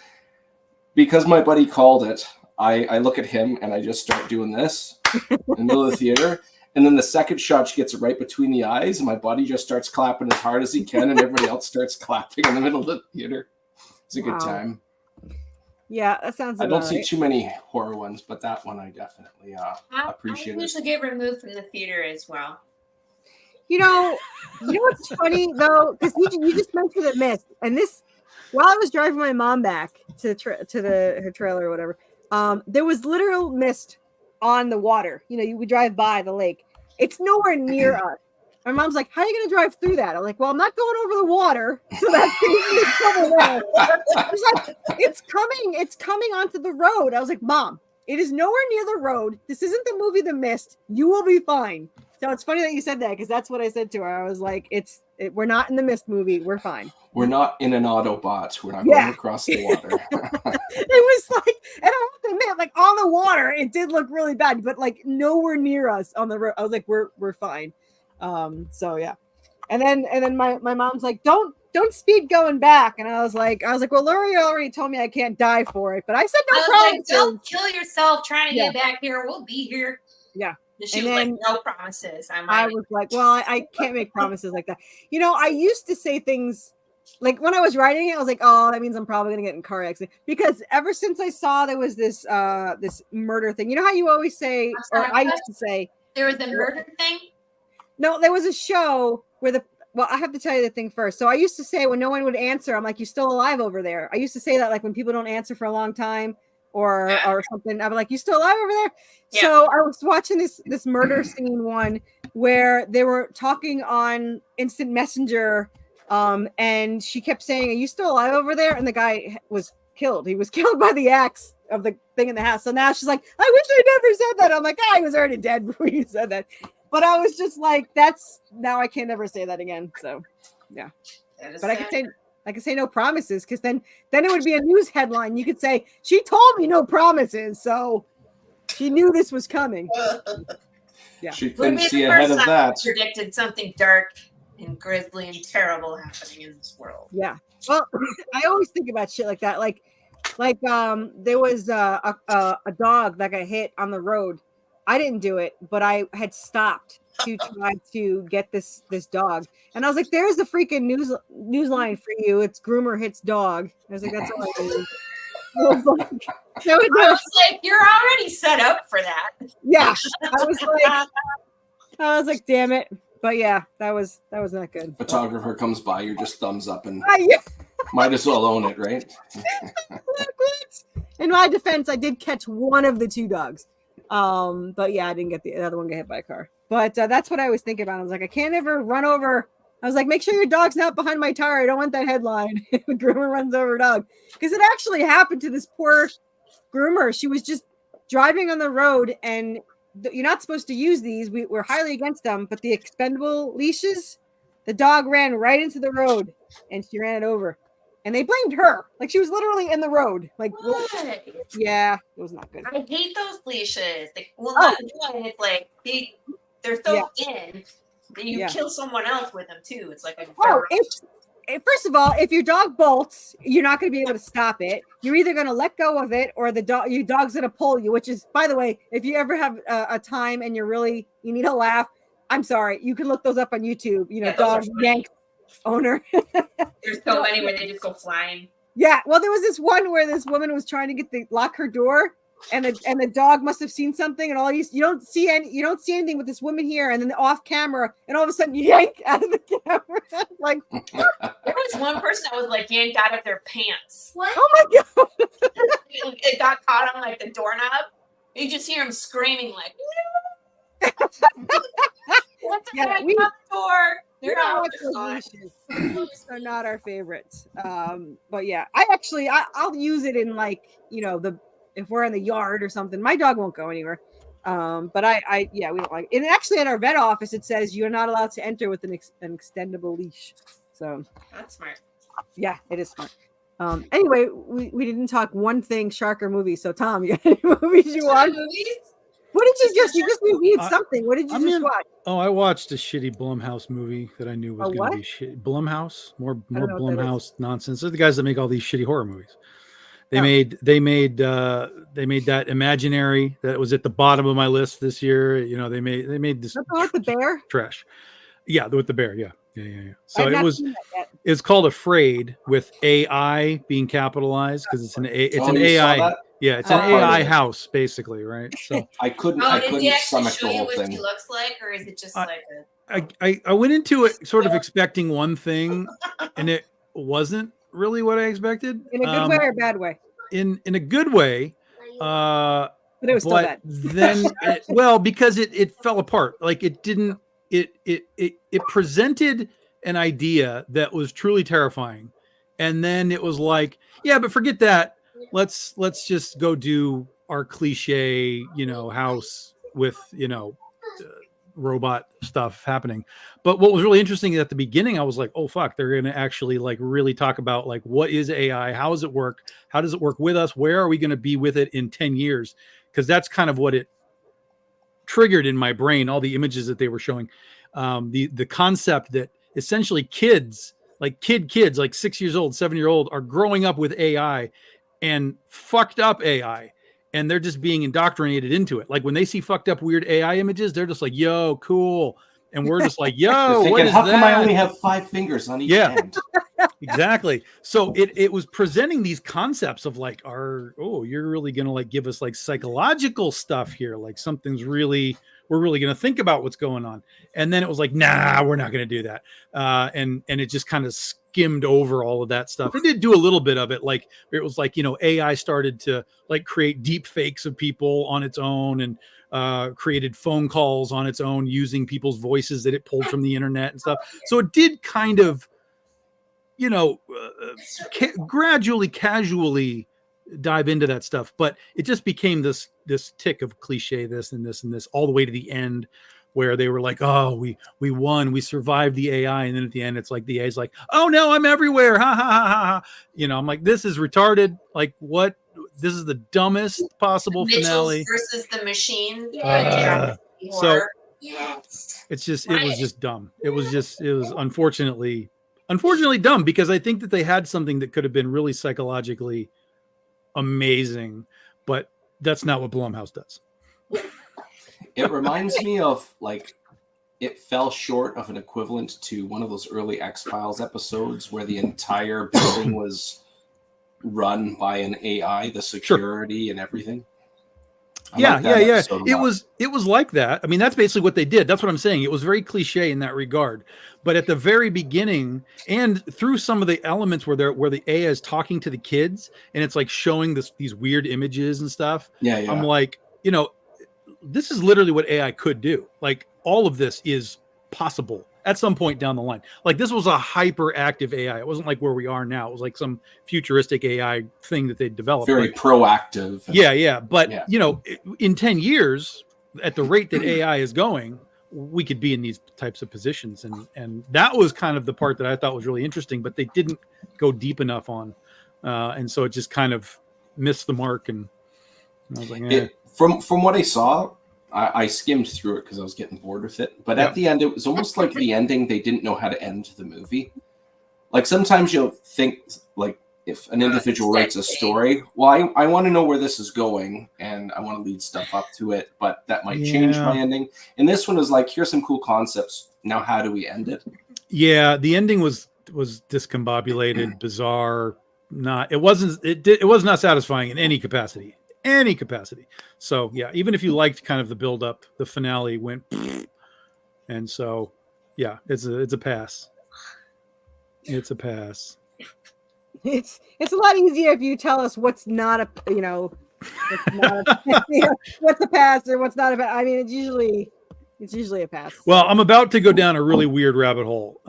Because my buddy called it, I look at him and I just start doing this in the middle of the theater. And then the second shot, she gets it right between the eyes, and my buddy just starts clapping as hard as he can, and everybody else starts clapping in the middle of the theater. It's a good time.
Yeah, that sounds.
I don't see too many horror ones, but that one I definitely appreciate.
I usually get removed from the theater as well.
You know what's funny though, because you just mentioned The Mist, and this while I was driving my mom back to her trailer or whatever, there was literal mist on the water. You know, you would drive by the lake. It's nowhere near us. My mom's like, how are you going to drive through that? I'm like, well, I'm not going over the water. So that's it's coming onto the road. I was like, Mom, it is nowhere near the road. This isn't the movie The Mist. You will be fine. So it's funny that you said that, because that's what I said to her. I was like, we're not in the Mist movie. We're fine.
We're not in an Autobot. We're not going across the water.
It was like, and I have to admit, like on the water, it did look really bad, but like nowhere near us on the road. I was like, we're fine. So yeah. And then my mom's like, don't don't speed going back. And I was like, well, Lori already told me I can't die for it, but I said no
I was
promises.
like, don't kill yourself trying to
Yeah.
get back here. We'll be here.
Yeah.
And she
And
was
then
like, no promises.
I was like, well, I can't make promises like that. You know, I used to say things like when I was writing it, I was like, oh, that means I'm probably gonna get in a car accident. Because ever since I saw there was this this murder thing, you know how you always say, or I used to say,
there was a murder thing.
no, there was a show where well, I have to tell you the thing first. So I used to say when no one would answer, I'm like, you still alive over there? I used to say that like when people don't answer for a long time or something, I'm like, you still alive over there?
Yeah.
So I was watching this murder scene one where they were talking on instant messenger, and she kept saying, are you still alive over there? And the guy was killed. He was killed by the axe of the thing in the house. So now she's like, I wish I never said that. I'm like, he was already dead before you said that. But I was just like, now I can't ever say that again. So yeah. But I could say no promises, because then it would be a news headline. You could say, she told me no promises, so she knew this was coming. Yeah.
She couldn't see ahead of that.
Predicted something dark and grisly and terrible happening in this world.
Yeah. Well, I always think about shit like that. Like there was a dog that got hit on the road. I didn't do it, but I had stopped to try to get this dog, and I was like, "There's the freaking news line for you. It's groomer hits dog." I was like, "That's all I need." I was
like, "You're already set up for that."
Yeah, I was like, "Damn it!" But yeah, that was not good.
Photographer comes by, you're just thumbs up, and might as well own it, right?
In my defense, I did catch one of the two dogs. But yeah, I didn't get the other one get hit by a car. But that's what I was thinking about. I was like, I can't ever run over. I was like, make sure your dog's not behind my tire. I don't want that headline. The groomer runs over a dog, because it actually happened to this poor groomer. She was just driving on the road, and you're not supposed to use these. We're highly against them, but the expendable leashes, the dog ran right into the road, and she ran it over. And they blamed her. Like, she was literally in the road. Like,
what?
Yeah, it was not good.
I hate those leashes. It's like they're so thin that you kill someone else with them too. It's like
first of all, if your dog bolts, you're not going to be able to stop it. You're either going to let go of it, or your dog's going to pull you. Which is, by the way, if you ever have a time and you need a laugh, I'm sorry, you can look those up on YouTube. You know, dog yank owner.
There's so many where they just go flying.
Yeah, well, there was this one where this woman was trying to lock her door, and the dog must have seen something, and you don't see anything with this woman here, and then off camera, and all of a sudden yank out of the camera. Like,
there was one person that was like yanked out of their pants.
What?
Oh my god!
It got caught on like the doorknob. You just hear him screaming like, "No!" What the heck? Out the door. They're
not our favorites. But yeah, I'll use it in, like, you know, if we're in the yard or something. My dog won't go anywhere. But we don't like it. And actually at our vet office it says you're not allowed to enter with an extendable leash. So
that's smart.
Yeah, it is smart. Anyway, we didn't talk one thing, shark or movie. So Tom, you got any movies you watch? What did you just reviewed something? What did you just watch?
Oh, I watched a shitty Blumhouse movie that I knew was going to be shitty. Blumhouse, more Blumhouse nonsense. They're the guys that make all these shitty horror movies. They made that Imaginary that was at the bottom of my list this year. You know, they made this
with the bear
trash. Yeah, with the bear. Yeah. So it's called Afraid, with AI being capitalized, because it's an AI. Yeah, it's an AI house, basically, right? So
I couldn't stomach the whole thing.
What he looks like, or is it just like
I went into it sort of expecting one thing, and it wasn't really what I expected.
In a good way or a bad way?
In a good way.
But it was still bad.
Then, because it fell apart. Like, it didn't. It presented an idea that was truly terrifying, and then it was like, yeah, but forget that. Let's just go do our cliche, house with, robot stuff happening. But what was really interesting at the beginning, I was like, oh fuck, they're going to actually like really talk about like, what is AI? How does it work? How does it work with us? Where are we going to be with it in 10 years? Because that's kind of what it triggered in my brain, all the images that they were showing. The concept that essentially kids like kids, like 6 years old, 7-year-old, are growing up with AI and fucked up AI. And they're just being indoctrinated into it. Like when they see fucked up weird AI images, they're just like, yo, cool. And we're just like,
They're
yo, what
thinking,
is
how
that?
come I only have 5 fingers on each
Yeah.
hand?
Exactly. So it was presenting these concepts of like, you're really gonna like give us like psychological stuff here, like we're really gonna think about what's going on. And then it was like, nah, we're not gonna do that. And it just kind of skimmed over all of that stuff. It did do a little bit of it, like it was like, AI started to like create deep fakes of people on its own, and created phone calls on its own using people's voices that it pulled from the internet and stuff. So it did kind of gradually, casually dive into that stuff, but it just became this tick of cliche, this and this and this, all the way to the end, where they were like, "Oh, we won, we survived the AI," and then at the end, it's like the AI is like, "Oh no, I'm everywhere!" Ha ha ha ha! I'm like, this is retarded. Like, what? This is the dumbest possible
Mitchells
finale.
versus the machine.
So
Yes.
it was just dumb. It was unfortunately dumb, because I think that they had something that could have been really psychologically amazing, but that's not what Blumhouse does.
It reminds me of like, it fell short of an equivalent to one of those early X-Files episodes where the entire building was run by an AI, the security and everything.
Yeah. It was like that. I mean, that's basically what they did. That's what I'm saying. It was very cliche in that regard. But at the very beginning, and through some of the elements where the AI is talking to the kids, and it's like showing these weird images and stuff.
Yeah.
I'm like, this is literally what AI could do. Like, all of this is possible at some point down the line. Like, this was a hyperactive AI. It wasn't like where we are now. It was like some futuristic AI thing that they developed.
Very proactive.
Yeah. But, in 10 years, at the rate that AI is going, we could be in these types of positions. And that was kind of the part that I thought was really interesting, but they didn't go deep enough on. And so it just kind of missed the mark. And I was like,
From what I saw, I skimmed through it because I was getting bored with it. But at the end, it was almost like the ending, they didn't know how to end the movie. Like, sometimes you'll think, like, if an individual writes a story, well, I want to know where this is going, and I want to lead stuff up to it, but that might change my ending. And this one is like, here's some cool concepts. Now, how do we end it?
Yeah, the ending was discombobulated, bizarre. It was not satisfying in any capacity. So yeah, even if you liked kind of the build up, the finale went, and so yeah, it's a pass. It's a pass.
It's a lot easier if you tell us what's not a what's a pass or what's not a pass. I mean, it's usually a pass.
Well, I'm about to go down a really weird rabbit hole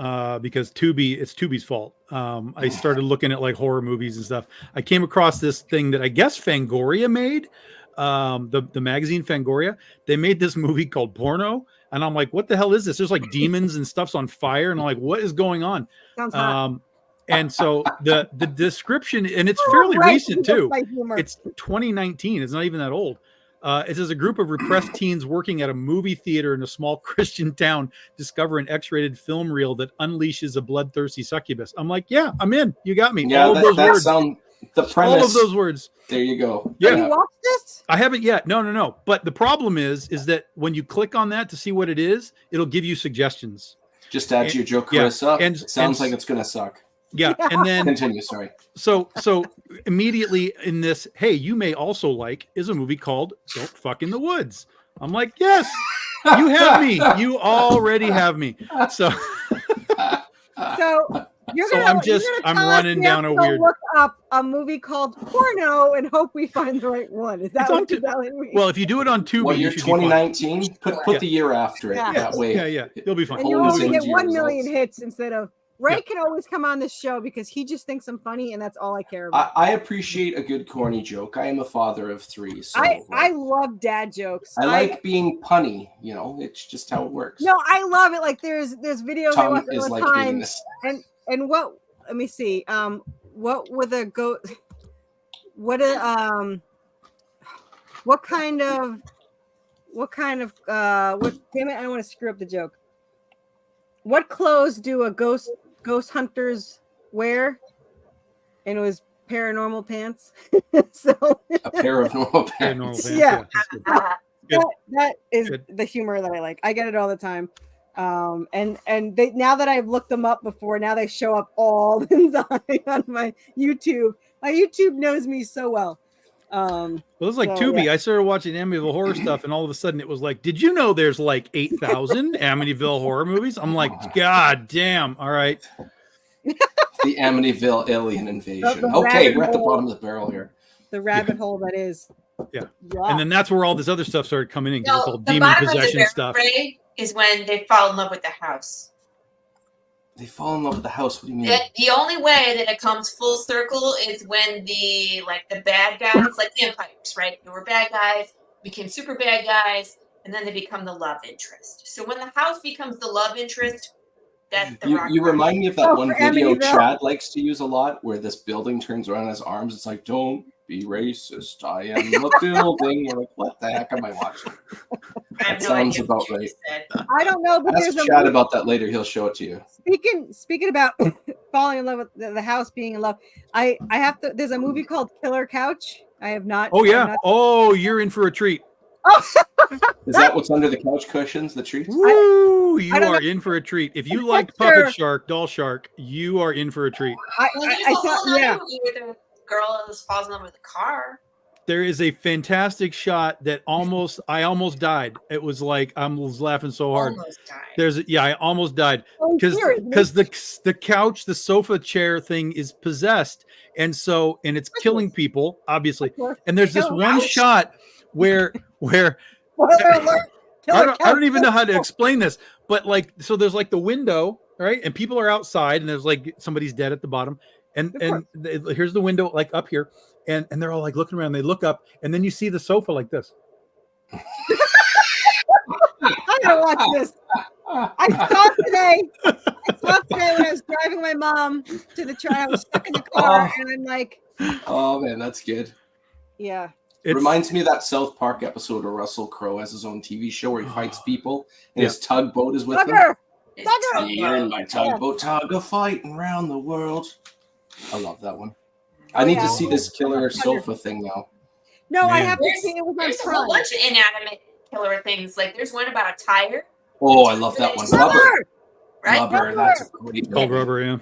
because it's Tubi's fault. I started looking at like horror movies and stuff. I came across this thing that I guess Fangoria made, the magazine Fangoria. They made this movie called Porno, and I'm like, what the hell is this? There's like demons and stuff's on fire, and I'm like, what is going on?
Sounds hot.
And so the description, and it's fairly recent too. It's 2019. It's not even that old. It says a group of repressed teens working at a movie theater in a small Christian town discover an X-rated film reel that unleashes a bloodthirsty succubus. I'm like, yeah, I'm in. You got me.
Yeah,
all of those words.
The premise.
All of those words.
There you go.
Yeah.
Have you watched this?
I haven't yet. No. But the problem is that when you click on that to see what it is, it'll give you suggestions.
Just add to your joke, Carissa.
And
it sounds like it's gonna suck.
Yeah, and then
continue. Sorry.
So immediately in this, hey, you may also like is a movie called Don't Fuck in the Woods. I'm like, yes, you have me. You already have me. So I'm running down a weird.
Look up a movie called Porno and hope we find the right one. Is that what you're telling me?
Well, if you do it on Tubi,
well, you're 2019. Put the year after it.
Yeah.
That way.
Yeah, you'll be fine.
And you only get 1 million hits instead of. Ray can always come on this show because he just thinks I'm funny, and that's all I care about.
I appreciate a good corny joke. I am a father of 3. So
I love dad jokes.
I like being punny. It's just how it works.
No, I love it. Like there's videos
Tom
I watch
is
all the
like
time,
this.
and what? Let me see. What would the go? What a What kind of? What? Damn it! I don't want to screw up the joke. What clothes do a ghost ghost hunters wear, and it was paranormal pants. So
A pair of normal pants.
Paranormal pants.
Yeah.
That's good.
Uh,
that is
Good.
the humor that I like. I get it all the time. And they, now that I've looked them up before, now they show up all the time on my YouTube. My YouTube knows me so well.
Well, it's like
So,
Tubi. I started watching Amityville horror stuff, and all of a sudden it was like, did you know there's like 8,000 Amityville horror movies? I'm like, God damn. All right.
The Amityville alien invasion.
The
Okay,
rabbit
we're at the
hole.
bottom of the barrel here.
The rabbit hole that is.
Yeah.
Yeah.
And then that's where all this other stuff started coming in. 'Cause it's
no,
all
the
demon
bottom of the
possession
barrel,
stuff.
Ray, is when they fall in love with the house.
They fall in love with the house. What do you mean?
The only way that it comes full circle is when the bad guys, like vampires, right? They were bad guys, became super bad guys, and then they become the love interest. So when the house becomes the love interest, that's the rock
You
bottom.
remind me of that
Oh,
one
for
video
Amityville.
Chad likes to use a lot, where this building turns around his arms. It's like, don't be racist. I am the building. You're like, what the heck am I watching?
I have
That
no
sounds
idea
about
what you
right.
said.
I don't know, but
Ask
there's a
Chad
movie-
about that later. He'll show it to you.
speaking about falling in love with the house being in love. I have to. There's a movie called Killer Couch. I have not.
Oh,
I have
yeah.
not-
Oh, you're in for a treat.
Is that what's under the couch cushions? The treats?
Woo! You
I don't
are
know.
in for a treat. If you
The
like
picture-
Puppet Shark, Doll Shark, you are in for a treat.
I
Well, there's a
thought,
whole other
yeah.
movie where the girl falls in love with a car.
There is a fantastic shot that I almost died. It was like I was laughing so hard.
Almost died.
I almost died
Oh,
because
seriously?
the couch, the sofa chair thing is possessed, and it's killing people obviously. And there's this
Killer
one
Couch.
shot where
Spoiler alert, Killer
I don't
Couch.
even know how to explain this, but like, so there's like the window, right? And people are outside, and there's like somebody's dead at the bottom, and here's the window, like up here, and they're all like looking around. They look up, and then you see the sofa like this.
I gotta watch this. I saw it today when I was driving my mom to the train. I was stuck in the car, and I'm like,
Oh man, that's good.
yeah.
Reminds me of that South Park episode where Russell Crowe has his own TV show where he fights people, and his tugboat is with him.
Bugger.
It's
Bugger.
tough.
You're in my tugboat, tug of fighting around the world. I love that one. I need to see this killer sofa thing now.
No, I
Man.
have to see it with my
There's a whole
son.
bunch of inanimate killer things. Like there's one about a tire,
Oh, I love that one.
Rubber.
Rubber.
right?
Rubber. That's a great
Called
movie.
Rubber, yeah.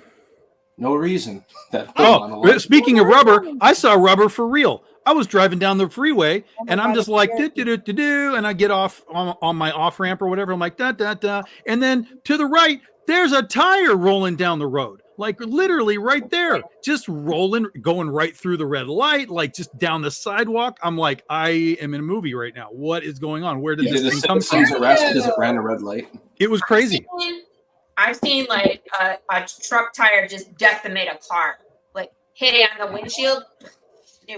No reason. That
Oh, speaking of rubber, I saw Rubber for real. I was driving down the freeway,
Oh my
and I'm
God,
just
it's
like,
scary.
and I get off on my off ramp or whatever. I'm like, da. And then to the right, there's a tire rolling down the road, like literally right there, just rolling, going right through the red light, like just down the sidewalk. I'm like, I am in a movie right now. What is going on? Where did
Did
this
the
thing come from?
citizens arrest because it ran a red light?
It was crazy.
I've seen like a truck tire just decimate a car, like hit it on the windshield.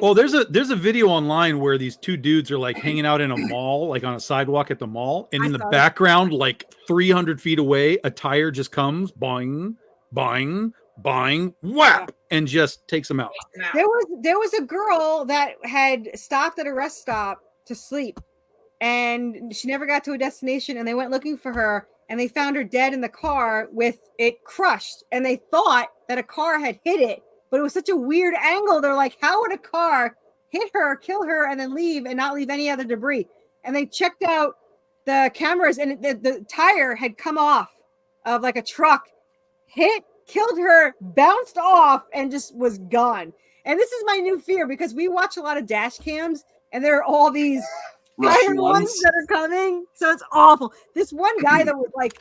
Well, there's a video online where these two dudes are like hanging out in a mall, like on a sidewalk at the mall, and in the
saw it.
background, like 300 feet away, a tire just comes, boing, boing, boing, whap, and just takes them out.
There was a girl that had stopped at a rest stop to sleep, and she never got to a destination, and they went looking for her, and they found her dead in the car with it crushed, and they thought that a car had hit it, but it was such a weird angle. They're like, how would a car hit her, kill her, and then leave and not leave any other debris? And they checked out the cameras, and the tire had come off of like a truck, hit, killed her, bounced off, and just was gone. And this is my new fear, because we watch a lot of dash cams, and there are all these
Russian
iron ones
ones.
that are coming. So it's awful. This one guy that was like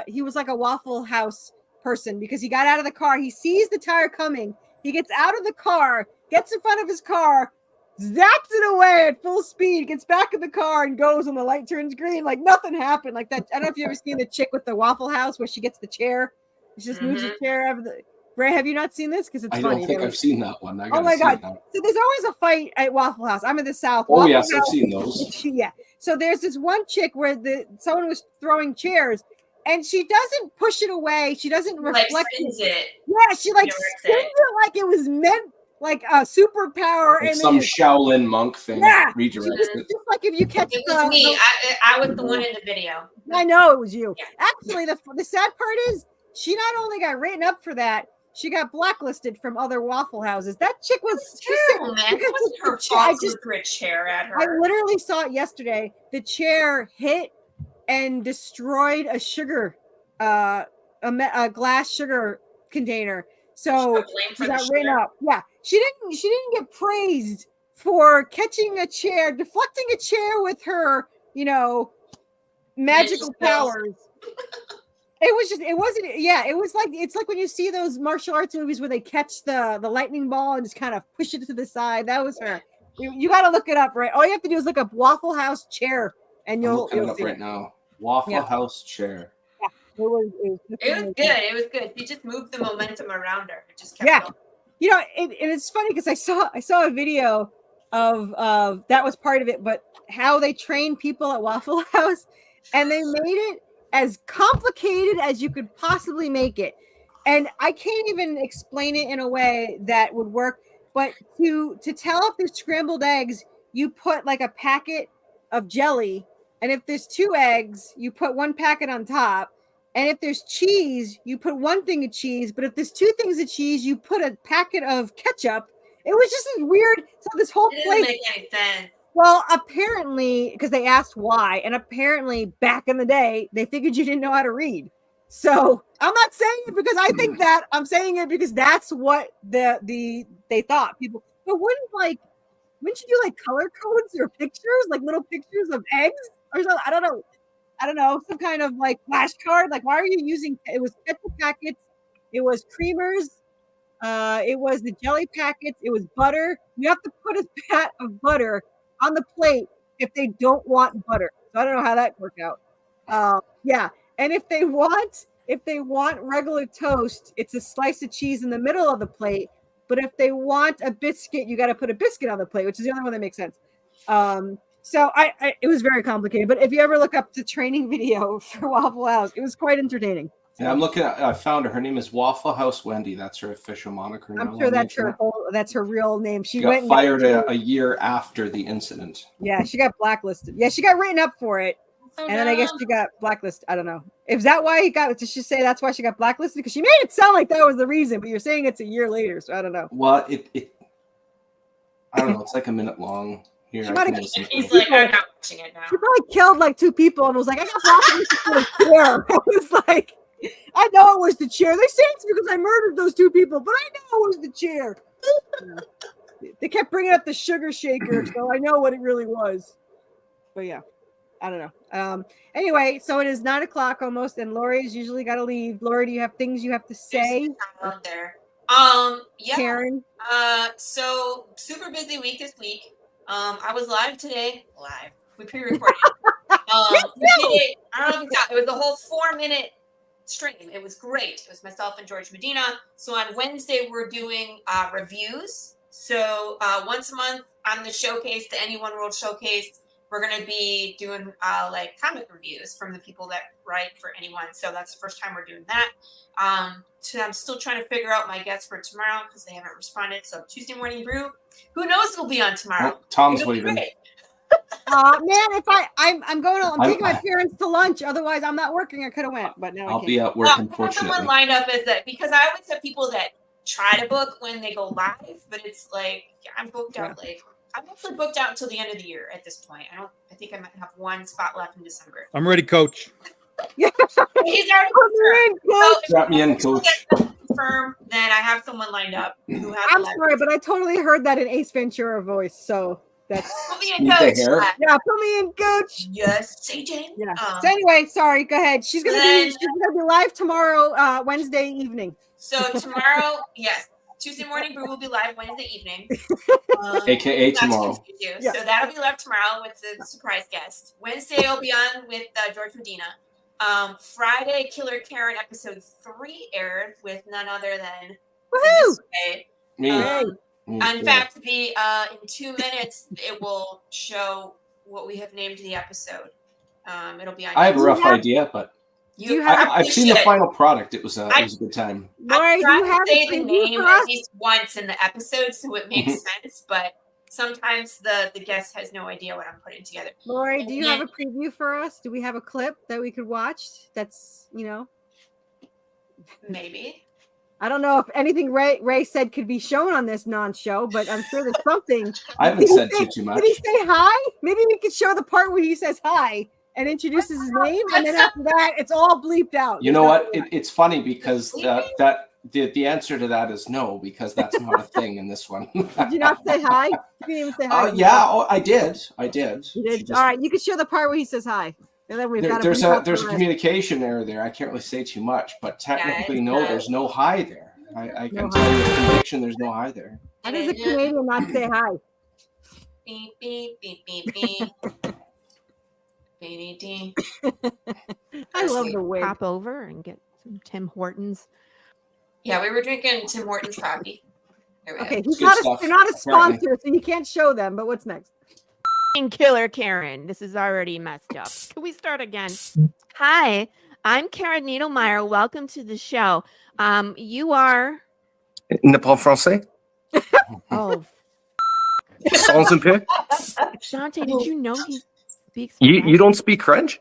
he was like a Waffle House person, because he got out of the car, he sees the tire coming, he gets out of the car, gets in front of his car, zaps it away at full speed, gets back in the car, and goes when the light turns green, like nothing happened. Like that. I don't know if you ever seen the chick with the Waffle House where she gets the chair, she just moves the chair out of the. Ray, have you not seen this? Because it's
I
funny.
don't think
There
I've
was-
seen that one. I
Oh
gotta
my
see
God.
it now.
So there's always a fight at Waffle House. I'm in the South.
Oh
Waffle
yes, I've
House-
seen those.
Yeah. So there's this one chick where someone was throwing chairs, and she doesn't push it away. She doesn't
Like
reflect
spins
it.
it.
Yeah, she like
Directs
spins
it.
it like it was meant like a superpower,
Like
and
some
then
Shaolin monk thing.
Yeah.
Redirected
just
it.
like if you catch
It was me. I was the one in the video.
I know it was you.
Yeah.
Actually, the sad part is she not only got written up for that, she got blacklisted from other Waffle Houses. That chick was
Terrible, man. It
because
wasn't
the
her
chair- I
fault to
just-
threw a chair at
I
her.
literally saw it yesterday. The chair hit and destroyed a sugar, a glass sugar container. So
Blamed
she
for the
got written
chair.
up. Yeah, she didn't get praised for catching a chair, deflecting a chair with her, magical
skills.
powers. It was like, it's like when you see those martial arts movies where they catch the lightning ball and just kind of push it to the side. That was her. You got to look it up, right? All you have to do is look up Waffle House chair and
I'm
you'll
looking it up
see
right
it.
now. Waffle
Yeah.
House chair.
It was
It was good. She just moved the momentum around her. It just kept
Yeah.
going.
And it's funny because I saw a video of that was part of it, but how they train people at Waffle House, and they made it as complicated as you could possibly make it. And I can't even explain it in a way that would work. But to tell if there's scrambled eggs, you put like a packet of jelly, and if there's 2 eggs, you put 1 packet on top. And if there's cheese, you put 1 thing of cheese. But if there's 2 things of cheese, you put a packet of ketchup. It was just this weird. So this whole
It didn't
plate.
make any sense.
Well, apparently, because they asked why, and apparently back in the day, they figured you didn't know how to read. So I'm not saying it because I think that. I'm saying it because that's what they thought people. But wouldn't you do like color codes or pictures, like little pictures of eggs or something? I don't know, some kind of like flashcard. Like, why are you using? It was ketchup packets, it was creamers, it was the jelly packets, it was butter. You have to put a pat of butter on the plate if they don't want butter. So I don't know how that worked out. Yeah, and if they want regular toast, it's a slice of cheese in the middle of the plate. But if they want a biscuit, you got to put a biscuit on the plate, which is the only one that makes sense. So it was very complicated. But if you ever look up the training video for Waffle House, it was quite entertaining.
Yeah, I'm looking at. I found her. Her name is Waffle House Wendy. That's her official moniker.
I'm
now
sure
on the
that's her
internet.
that's her real name. She
She
went
got
and
fired a year after the incident.
yeah, she got blacklisted. Yeah, she got written up for it.
So
And then I guess
dumb.
she got blacklisted. I don't know. Is that why he got? Did she say that's why she got blacklisted? Because she made it sound like that was the reason, but you're saying it's a year later, so I don't know.
Well, I don't know. It's like a minute long. Here,
She
I
might
can
have-
listen to
He's
it.
like, I'm not watching it now.
She probably killed like 2 people and was like, I got blacklisted for the chair. I was like, I know it was the chair. They say it's because I murdered those 2 people, but I know it was the chair. They kept bringing up the sugar shaker, so I know what it really was. But yeah, I don't know. Anyway, so it is 9:00 almost, and Lori's usually got to leave. Lori, do you have things you have to say?
There's a child there. Yeah.
Karen,
So super busy week this week. I was live today. Live. We pre-recorded. We did it. I don't know if you saw. It was the whole 4-minute stream. It was great. It was myself and George Medina. So on Wednesday we're doing reviews. So once a month on the showcase, the Anyone World Showcase, we're gonna be doing like comic reviews from the people that write for Anyone. So that's the first time we're doing that. So I'm still trying to figure out my guests for tomorrow because they haven't responded. So Tuesday Morning Brew, who knows who'll be on tomorrow?
Oh, Tom's
It'll be
waving.
great.
man, if I'm
I'm-
taking my parents to lunch. Otherwise, I'm not working. I could have went, but now I
I'll
can't.
be at work,
I have someone
unfortunately.
lined up as that because I always have people that try to book when they go live, but it's like I'm booked out. Like I'm actually booked out until the end of the year at this point. I think I might have 1 spot left in December.
I'm ready, coach.
He's already
Put me
confirmed.
in, coach.
So
Drop me in,
if we'll
coach.
get that confirmed, then I have someone lined up who has
I'm
live.
sorry, but I totally heard that in Ace Ventura voice. So that's
Put me in,
Need the
coach.
hair?
yeah. Put me in, coach.
Yes, CJ.
Yeah. So anyway, sorry. Go ahead. She's gonna
Then-
be live tomorrow, Wednesday evening.
So tomorrow, yes, Tuesday Morning Brew will be live Wednesday evening.
AKA
Not to
tomorrow.
confuse you.
Yeah.
So that'll be live tomorrow with the surprise guest. Wednesday I'll be on with George Medina. Friday, Killer Karen episode 3 aired with none other than
Woohoo!
Me.
In fact, in 2 minutes it will show what we have named the episode. It'll be on.
I have a
YouTube.
rough idea, but
you have-
I've seen the final product. It was a good time.
Lori,
I
do
try
you have
to say
a
the
preview
name
for
at
us?
least once in the episode so it makes
Mm-hmm.
sense, but sometimes the guest has no idea what I'm putting together.
Lori, do you
Yeah.
have a preview for us? Do we have a clip that we could watch? That's
Maybe.
I don't know if anything Ray said could be shown on this non-show, but I'm sure there's something.
I haven't
Did he
said
say-
too much.
Did he say hi? Maybe we could show the part where he says hi and introduces his name, and then after that, it's all bleeped out.
You know what? It's funny because
Sleeping?
the answer to that is no, because that's not a thing in this one.
Did you not say hi? You didn't even say hi.
Yeah, I did. I did.
You
She
did.
just-
All right, you can show the part where he says hi, and then we've got
there's
bleep
a
out
there's
the
a
rest.
communication error there. I can't really say too much, but technically,
it's
no,
not.
there's no hi there. I can
No
tell you with conviction, there's no hi there.
How does a Canadian not say hi?
Beep, beep, beep, beep, beep. Beep, beep.
I love the wig.
Pop over and get some Tim Hortons.
Yeah, we were drinking Tim Hortons coffee. Here we go.
Okay,
Good
they're not
stuff,
a
apparently.
sponsor, so you can't show them. But what's next?
Killer Karen. This is already messed up. Can we start again? Hi, I'm Karen Needlemeyer. Welcome to the show. You are.
Ne parle français?
Oh,
Sans un peu?
Shante, did you know he speaks?
You
French?
don't speak French?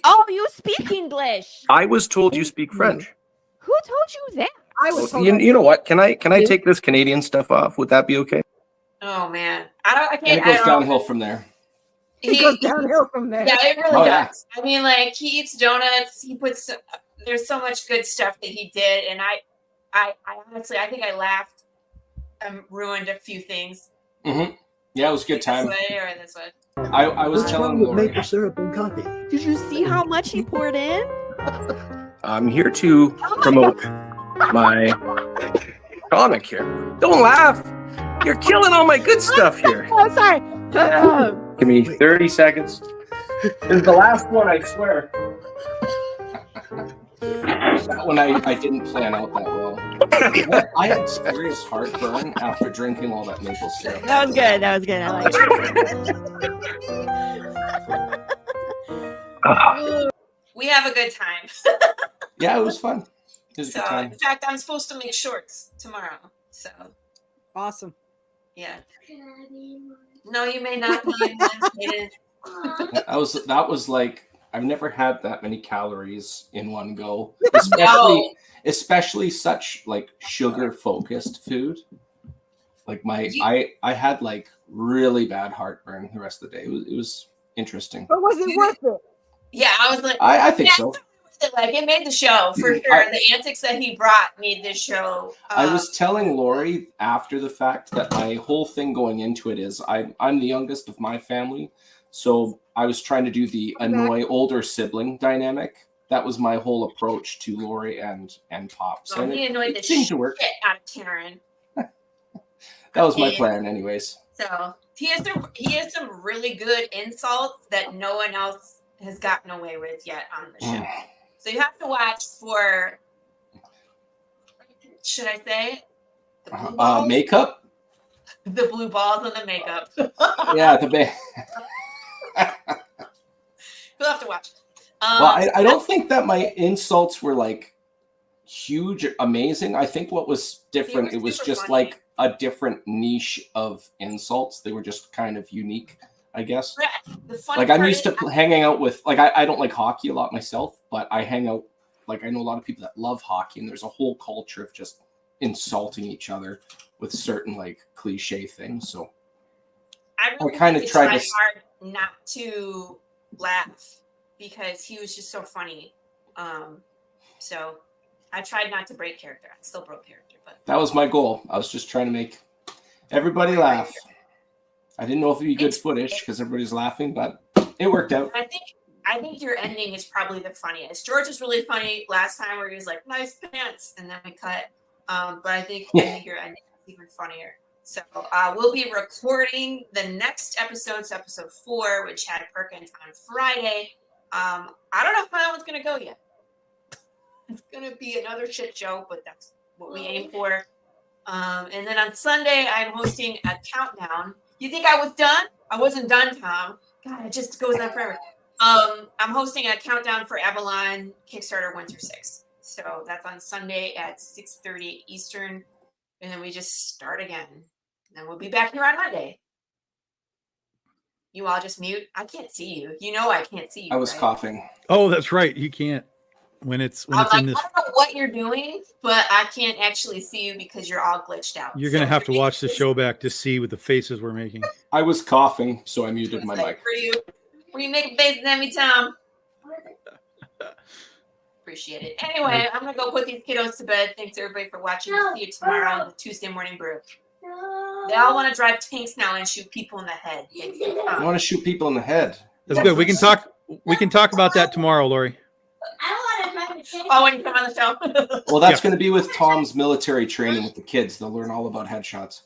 Oh, you speak English.
I was told you speak French.
Who told you that?
I was told
You know what? Can I take this Canadian stuff off? Would that be okay?
Oh man, I
And
can't.
it goes
I don't-
downhill from there.
it goes downhill from there.
Yeah, it really
Oh,
does.
yeah.
I mean, like he eats donuts. He puts. There's so much good stuff that he did, and I honestly, I think I laughed. Ruined a few things.
Yeah, it was a good time.
This way or this way.
I was
What's
telling
wrong with
Lori.
maple syrup and coffee?
Did you see how much he poured in?
I'm here to promote my comic here. Don't laugh. You're killing all my good stuff here.
Oh, sorry.
Give me 30 seconds. This is the last one, I swear.
That one I didn't plan out that well. I had serious heartburn after drinking all that maple syrup.
That was good. That was good. I like it.
We have a good time.
Yeah, it was fun. It was a
So,
good time.
in fact, I'm supposed to make shorts tomorrow. So,
Awesome.
yeah. No, you may not be emancipated.
That was like I've never had that many calories in one go,
No.
especially such like sugar focused food. Like I had like really bad heartburn the rest of the day. It was interesting.
But was it worth it?
Yeah, I was like,
I think so.
like it made the show for sure. The antics that he brought made this show.
I was telling Lori after the fact that my whole thing going into it is I'm the youngest of my family, so I was trying to do the annoy older sibling dynamic. That was my whole approach to Lori and Pops,
Oh,
and
he annoyed the
it seemed
shit
to work.
out of Karen.
That was my
And-
plan, anyways.
So he has some really good insults that no one else has gotten away with yet on the show. So you have to watch for. Should I say? The blue balls?
Makeup?
The blue balls and the makeup.
Yeah, the
You'll have to watch.
Well, I don't think that my insults were like huge, amazing. I think what was different,
They were
it was
super
just
funny.
like a different niche of insults. They were just kind of unique, I guess.
The funny
Like I'm
part
used
is-
to hanging out with, like I don't like hockey a lot myself, but I hang out, like I know a lot of people that love hockey, and there's a whole culture of just insulting each other with certain like cliche things. So
I really
kinda
had to
tried
try
to s-
hard not to laugh because he was just so funny. So I tried not to break character. I still broke character, but
that was my goal. I was just trying to make everybody laugh. I didn't know if it'd be good footage because everybody's laughing, but it worked out.
I think your ending is probably the funniest. George was really funny last time where he was like, "Nice pants," and then we cut. But I think your ending is even funnier. So we'll be recording the next episode, so episode 4, with Chad Perkins on Friday. I don't know how that one's gonna go yet. It's gonna be another shit show, but that's what we aim for. And then on Sunday, I'm hosting a countdown. You think I was done? I wasn't done, Tom. God, it just goes on forever. I'm hosting a countdown for Avalon Kickstarter Winter 6. So that's on Sunday at 6:30 Eastern. And then we just start again. And then we'll be back here on Monday. You all just mute. I can't see you. You know I can't see you.
I was
right?
coughing.
Oh, that's right. You can't. when it's
I'm like,
in
I
this.
don't know what you're doing, but I can't actually see you because you're all glitched out.
You're gonna
So
have to
you're
watch the
making
show back to see with the faces we're making.
I was coughing, so I
this-
muted my
like,
mic.
Were you making faces at me, Tom? Appreciate it. Anyway, I'm gonna go put these kiddos to bed. Thanks everybody for watching. We'll see you tomorrow on the Tuesday morning brew. They all want to drive tanks now and shoot people in the head. Thanks for
I
coming.
want to shoot people in the head.
That's good. We can talk. We can talk about that tomorrow, Lori.
I want to drive a tank.
Oh, when you come on the show.
Well, that's
Yeah.
going to be with Tom's military training with the kids. They'll learn all about headshots.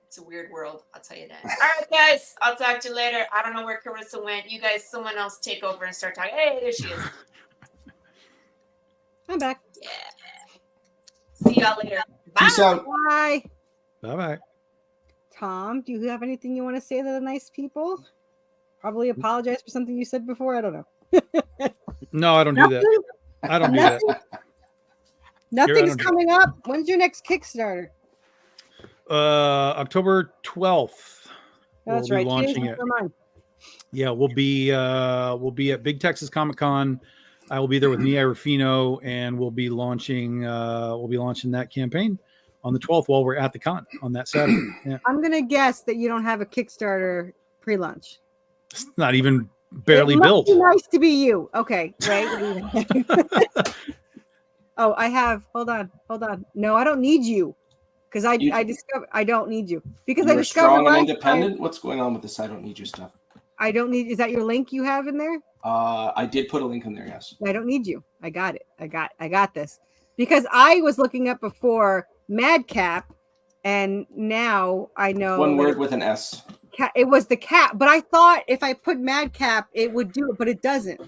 It's a weird world, I'll tell you that. All right, guys, I'll talk to you later. I don't know where Carissa went. You guys, someone else take over and start talking. Hey, there she is.
I'm back.
Yeah. See y'all later. Bye.
Peace out.
Bye.
Bye bye.
Tom, do you have anything you want to say to the nice people? Probably apologize for something you said before. I don't know.
No, I don't do that. I don't do that.
Nothing's
don't do
coming up. When's your next Kickstarter?
October 12th.
That's
we'll
right.
be
2 days
launching it.
before mine.
Yeah, we'll be at Big Texas Comic Con. I will be there with Mia Rufino, and we'll be launching that campaign on the 12th while we're at the con on that Saturday. Yeah,
I'm gonna guess that you don't have a Kickstarter pre-launch.
it's not even barely
It must
built.
be nice to be you. Okay, right. Oh, I have. Hold on. No, I don't need you because I discovered I don't need you because I
You're
discovered
strong and
last
independent.
time
What's going on with this? I don't need your stuff.
I don't need. Is that your link you have in there?
I did put a link in there. Yes.
I don't need you. I got it. I got this because I was looking up before Madcap, and now I know
One
that
word with an S.
it was the cap. But I thought if I put Madcap, it would do it, but it doesn't.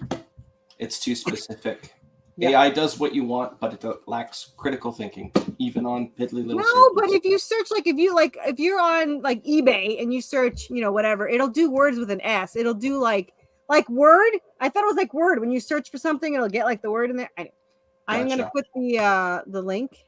It's too specific.
Yeah.
AI does what you want, but it lacks critical thinking, even on piddly little.
No, but
circles.
if you search if you're on like eBay and you search, whatever, it'll do words with an S. It'll do like word. I thought it was like word. When you search for something, it'll get like the word in there. I'm gonna
Gotcha.
put the link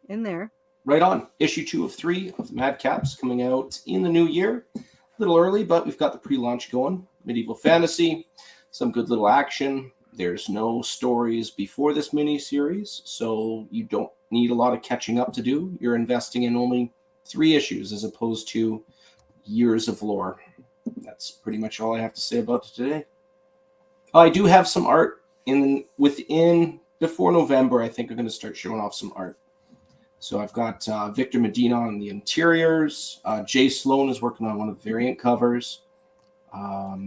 in there.
Right on. Issue 2 of 3 of Madcaps coming out in the new year. A little early, but we've got the pre-launch going. Medieval fantasy, some good little action. There's no stories before this mini-series, so you don't need a lot of catching up to do. You're investing in only 3 issues as opposed to years of lore. That's pretty much all I have to say about it today. I do have some art before November. I think I'm going to start showing off some art. So I've got Victor Medina on the interiors. Jay Sloan is working on one of the variant covers.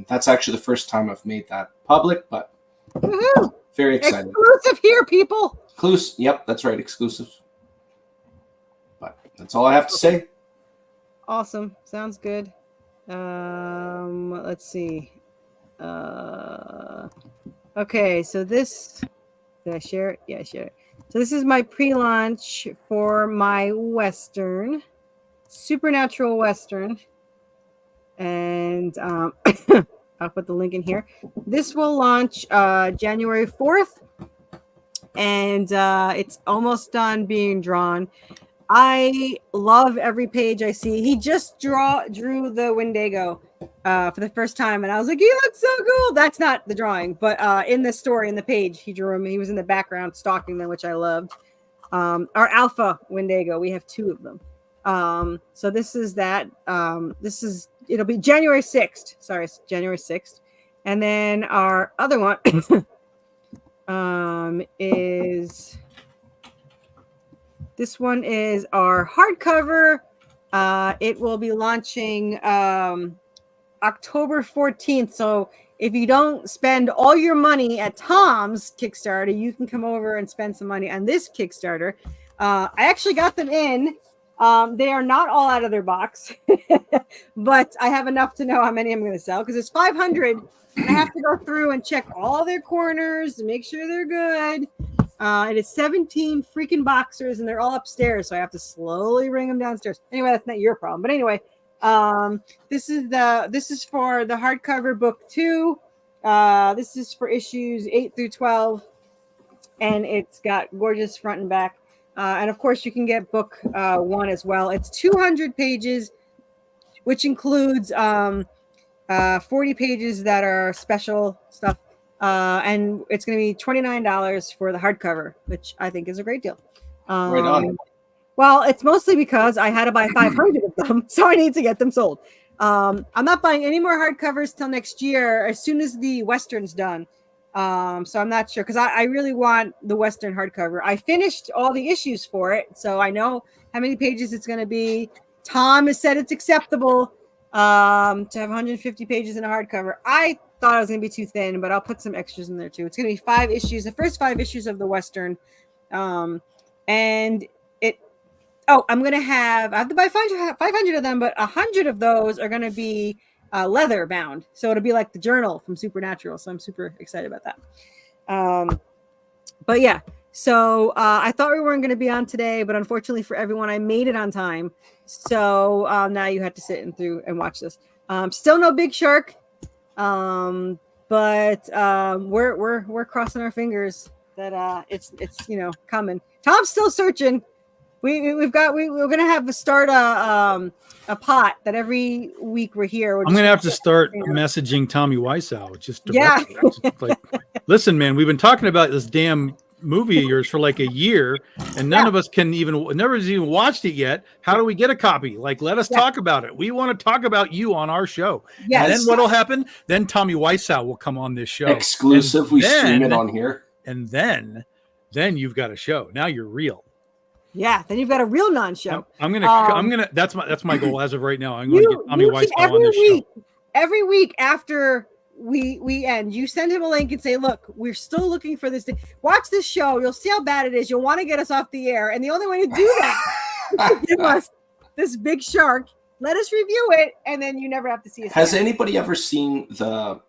That's actually the first time I've made that public, but
Woohoo!
very excited.
Exclusive here, people.
Exclusive. Yep, that's right. Exclusive. But that's all I have to say.
Awesome. Sounds good. Let's see. Okay, so this did I share it? Yeah, I shared it. So this is my pre-launch for my Western, Supernatural Western. And I'll put the link in here. This will launch January 4th. And it's almost done being drawn. I love every page I see. He just drew the Wendigo for the first time, and I was like, he looks so cool. That's not the drawing, but in the story, in the page, he drew him. He was in the background stalking them, which I loved. Our Alpha Wendigo, we have 2 of them. So this is that. It'll be January 6th. Sorry, January 6th. And then our other one is... This one is our hardcover. It will be launching October 14th. So if you don't spend all your money at Tom's Kickstarter, you can come over and spend some money on this Kickstarter. I actually got them in. They are not all out of their box, but I have enough to know how many I'm going to sell because it's 500. And I have to go through and check all their corners to make sure they're good. It is 17 freaking boxers, and they're all upstairs, so I have to slowly bring them downstairs. Anyway, that's not your problem. But anyway, this is for the hardcover book 2. This is for issues 8 through 12, and it's got gorgeous front and back. And of course, you can get book 1 as well. It's 200 pages, which includes 40 pages that are special stuff. And it's going to be $29 for the hardcover, which I think is a great deal.
Right on.
Well, it's mostly because I had to buy 500 of them, so I need to get them sold. I'm not buying any more hardcovers till next year, as soon as the Western's done. So I'm not sure, because I really want the Western hardcover. I finished all the issues for it, so I know how many pages it's going to be. Tom has said it's acceptable to have 150 pages in a hardcover. I thought it was going to be too thin, but I'll put some extras in there too. It's going to be 5 issues, the first 5 issues of the Western. And I'm going to have to buy 500 of them, but 100 of those are going to be leather bound. So it'll be like the journal from Supernatural. So I'm super excited about that. But yeah, so I thought we weren't going to be on today, but unfortunately for everyone, I made it on time. So now you have to sit and watch this. Still no Big Shark. But we're crossing our fingers that it's coming. Tom's still searching. We're gonna have to start a pot that every week we're here.
I'm gonna have to start messaging Tommy Wiseau just directly. Just like, listen, man, we've been talking about this damn movie of yours for like a year, and never has even watched it yet. How do we get a copy? Like, let us talk about it. We want to talk about you on our show.
Yes.
And then what'll happen? Then Tommy Wiseau will come on this show.
Exclusive. We stream it on here.
And then you've got a show. Now you're real.
Yeah, then you've got a real non-show.
I'm gonna. That's my goal as of right now. I'm going to get Tommy Wiseau on this show.
Every week after we end, you send him a link and say, "Look, we're still looking for this. Watch this show. You'll see how bad it is. You'll want to get us off the air, and the only way to do that is to give us this Big Shark. Let us review it, and then you never have to see us."
Has
again.
anybody ever seen the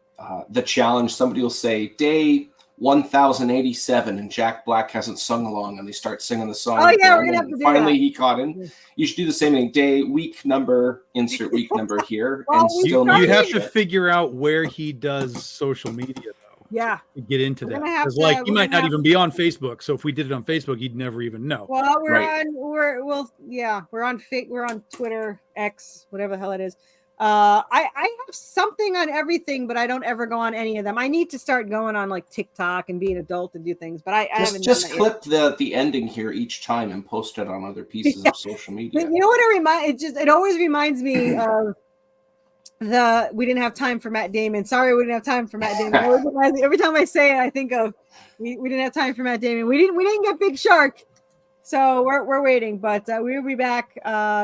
challenge? Somebody will say day 1087 and Jack Black hasn't sung along, and they start singing the song.
Oh yeah, we're
again,
gonna have to do
finally
that.
he caught in. You should do the same thing. Week number, insert week number here,
Well,
and
we
still
tried
You have
it.
to figure out where he does social media though.
Yeah.
To get into
We're
that,
gonna have
because
to-
like he
we're
might
gonna
not
have
even be on Facebook. So if we did it on Facebook, he'd never even know.
Well, we're
Right.
we're on Twitter, X, whatever the hell it is. I have something on everything, but I don't ever go on any of them. I need to start going on like TikTok and be an adult and do things, but I haven't
just
done that
clip the ending here each time and post it on other pieces of social
yet.
media.
But you know what it always reminds me of we didn't have time for Matt Damon. Sorry, we didn't have time for Matt Damon. It always reminds me, every time I say it, I think of we didn't have time for Matt Damon. We didn't get Big Shark. So we're waiting, but we will be back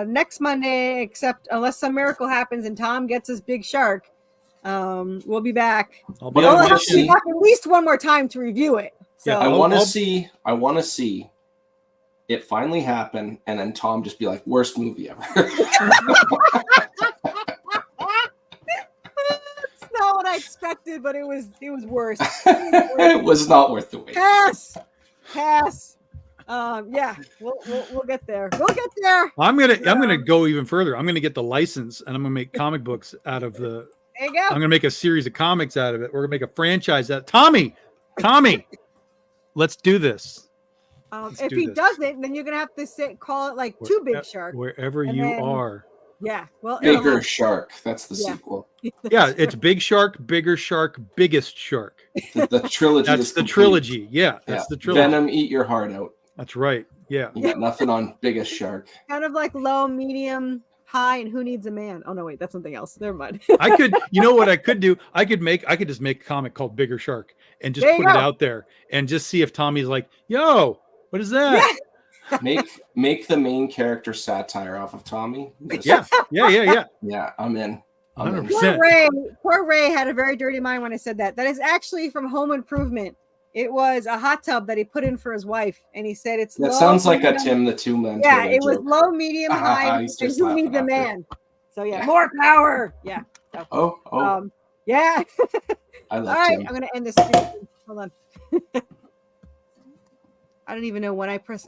next Monday, except unless some miracle happens and Tom gets his Big Shark. We'll be back.
I'll
But
be
I
We'll
wanna
have to be
see-
back at least one more time to review it. So
Yeah,
I want
I'll-
to see it finally happen, and then Tom just be like, "Worst movie ever."
It's not what I expected, but it was worse.
It was not worth the wait.
Pass. Yeah, we'll get there. We'll get there.
I'm gonna go even further. I'm gonna get the license, and I'm gonna make comic books out of the.
There you go.
I'm gonna make a series of comics out of it. We're gonna make a franchise out. Tommy, let's do this. Let's
If
do
he
this.
doesn't, then you're gonna have to call it like Two Big Shark.
Wherever
And
you
then-
are.
Yeah. Well, it'll
Bigger
have-
Shark. That's the
Yeah.
sequel.
Yeah, it's Big Shark, Bigger Shark, Biggest Shark.
The trilogy.
That's
is
the
complete.
trilogy. Yeah, that's the trilogy.
Venom, eat your heart out.
That's right. Yeah.
You got nothing on Biggest Shark.
kind of like low, medium, high, and Who Needs a Man? Oh no, wait, that's something else. Never mind.
I could, you know what I could do? I could just make a comic called Bigger Shark and just
There you
put it
go.
out there and just see if Tommy's like, yo, what is that?
Make the main character satire off of Tommy. Just-
Yeah.
Yeah, I'm in. I'm in.
100%.
Poor Ray had a very dirty mind when I said that. That is actually from Home Improvement. It was a hot tub that he put in for his wife, and he said it's.
That
low,
sounds like a
medium-
Tim the Two Men.
Yeah, it was low, medium, high,
He's
and
just
Who
laughing
Needs a
after.
Man? So yeah,
Yeah.
more power. Yeah.
Oh,
Yeah.
I
All
love
right,
Tim.
I'm gonna end this stream. Hold on. I don't even know when I press.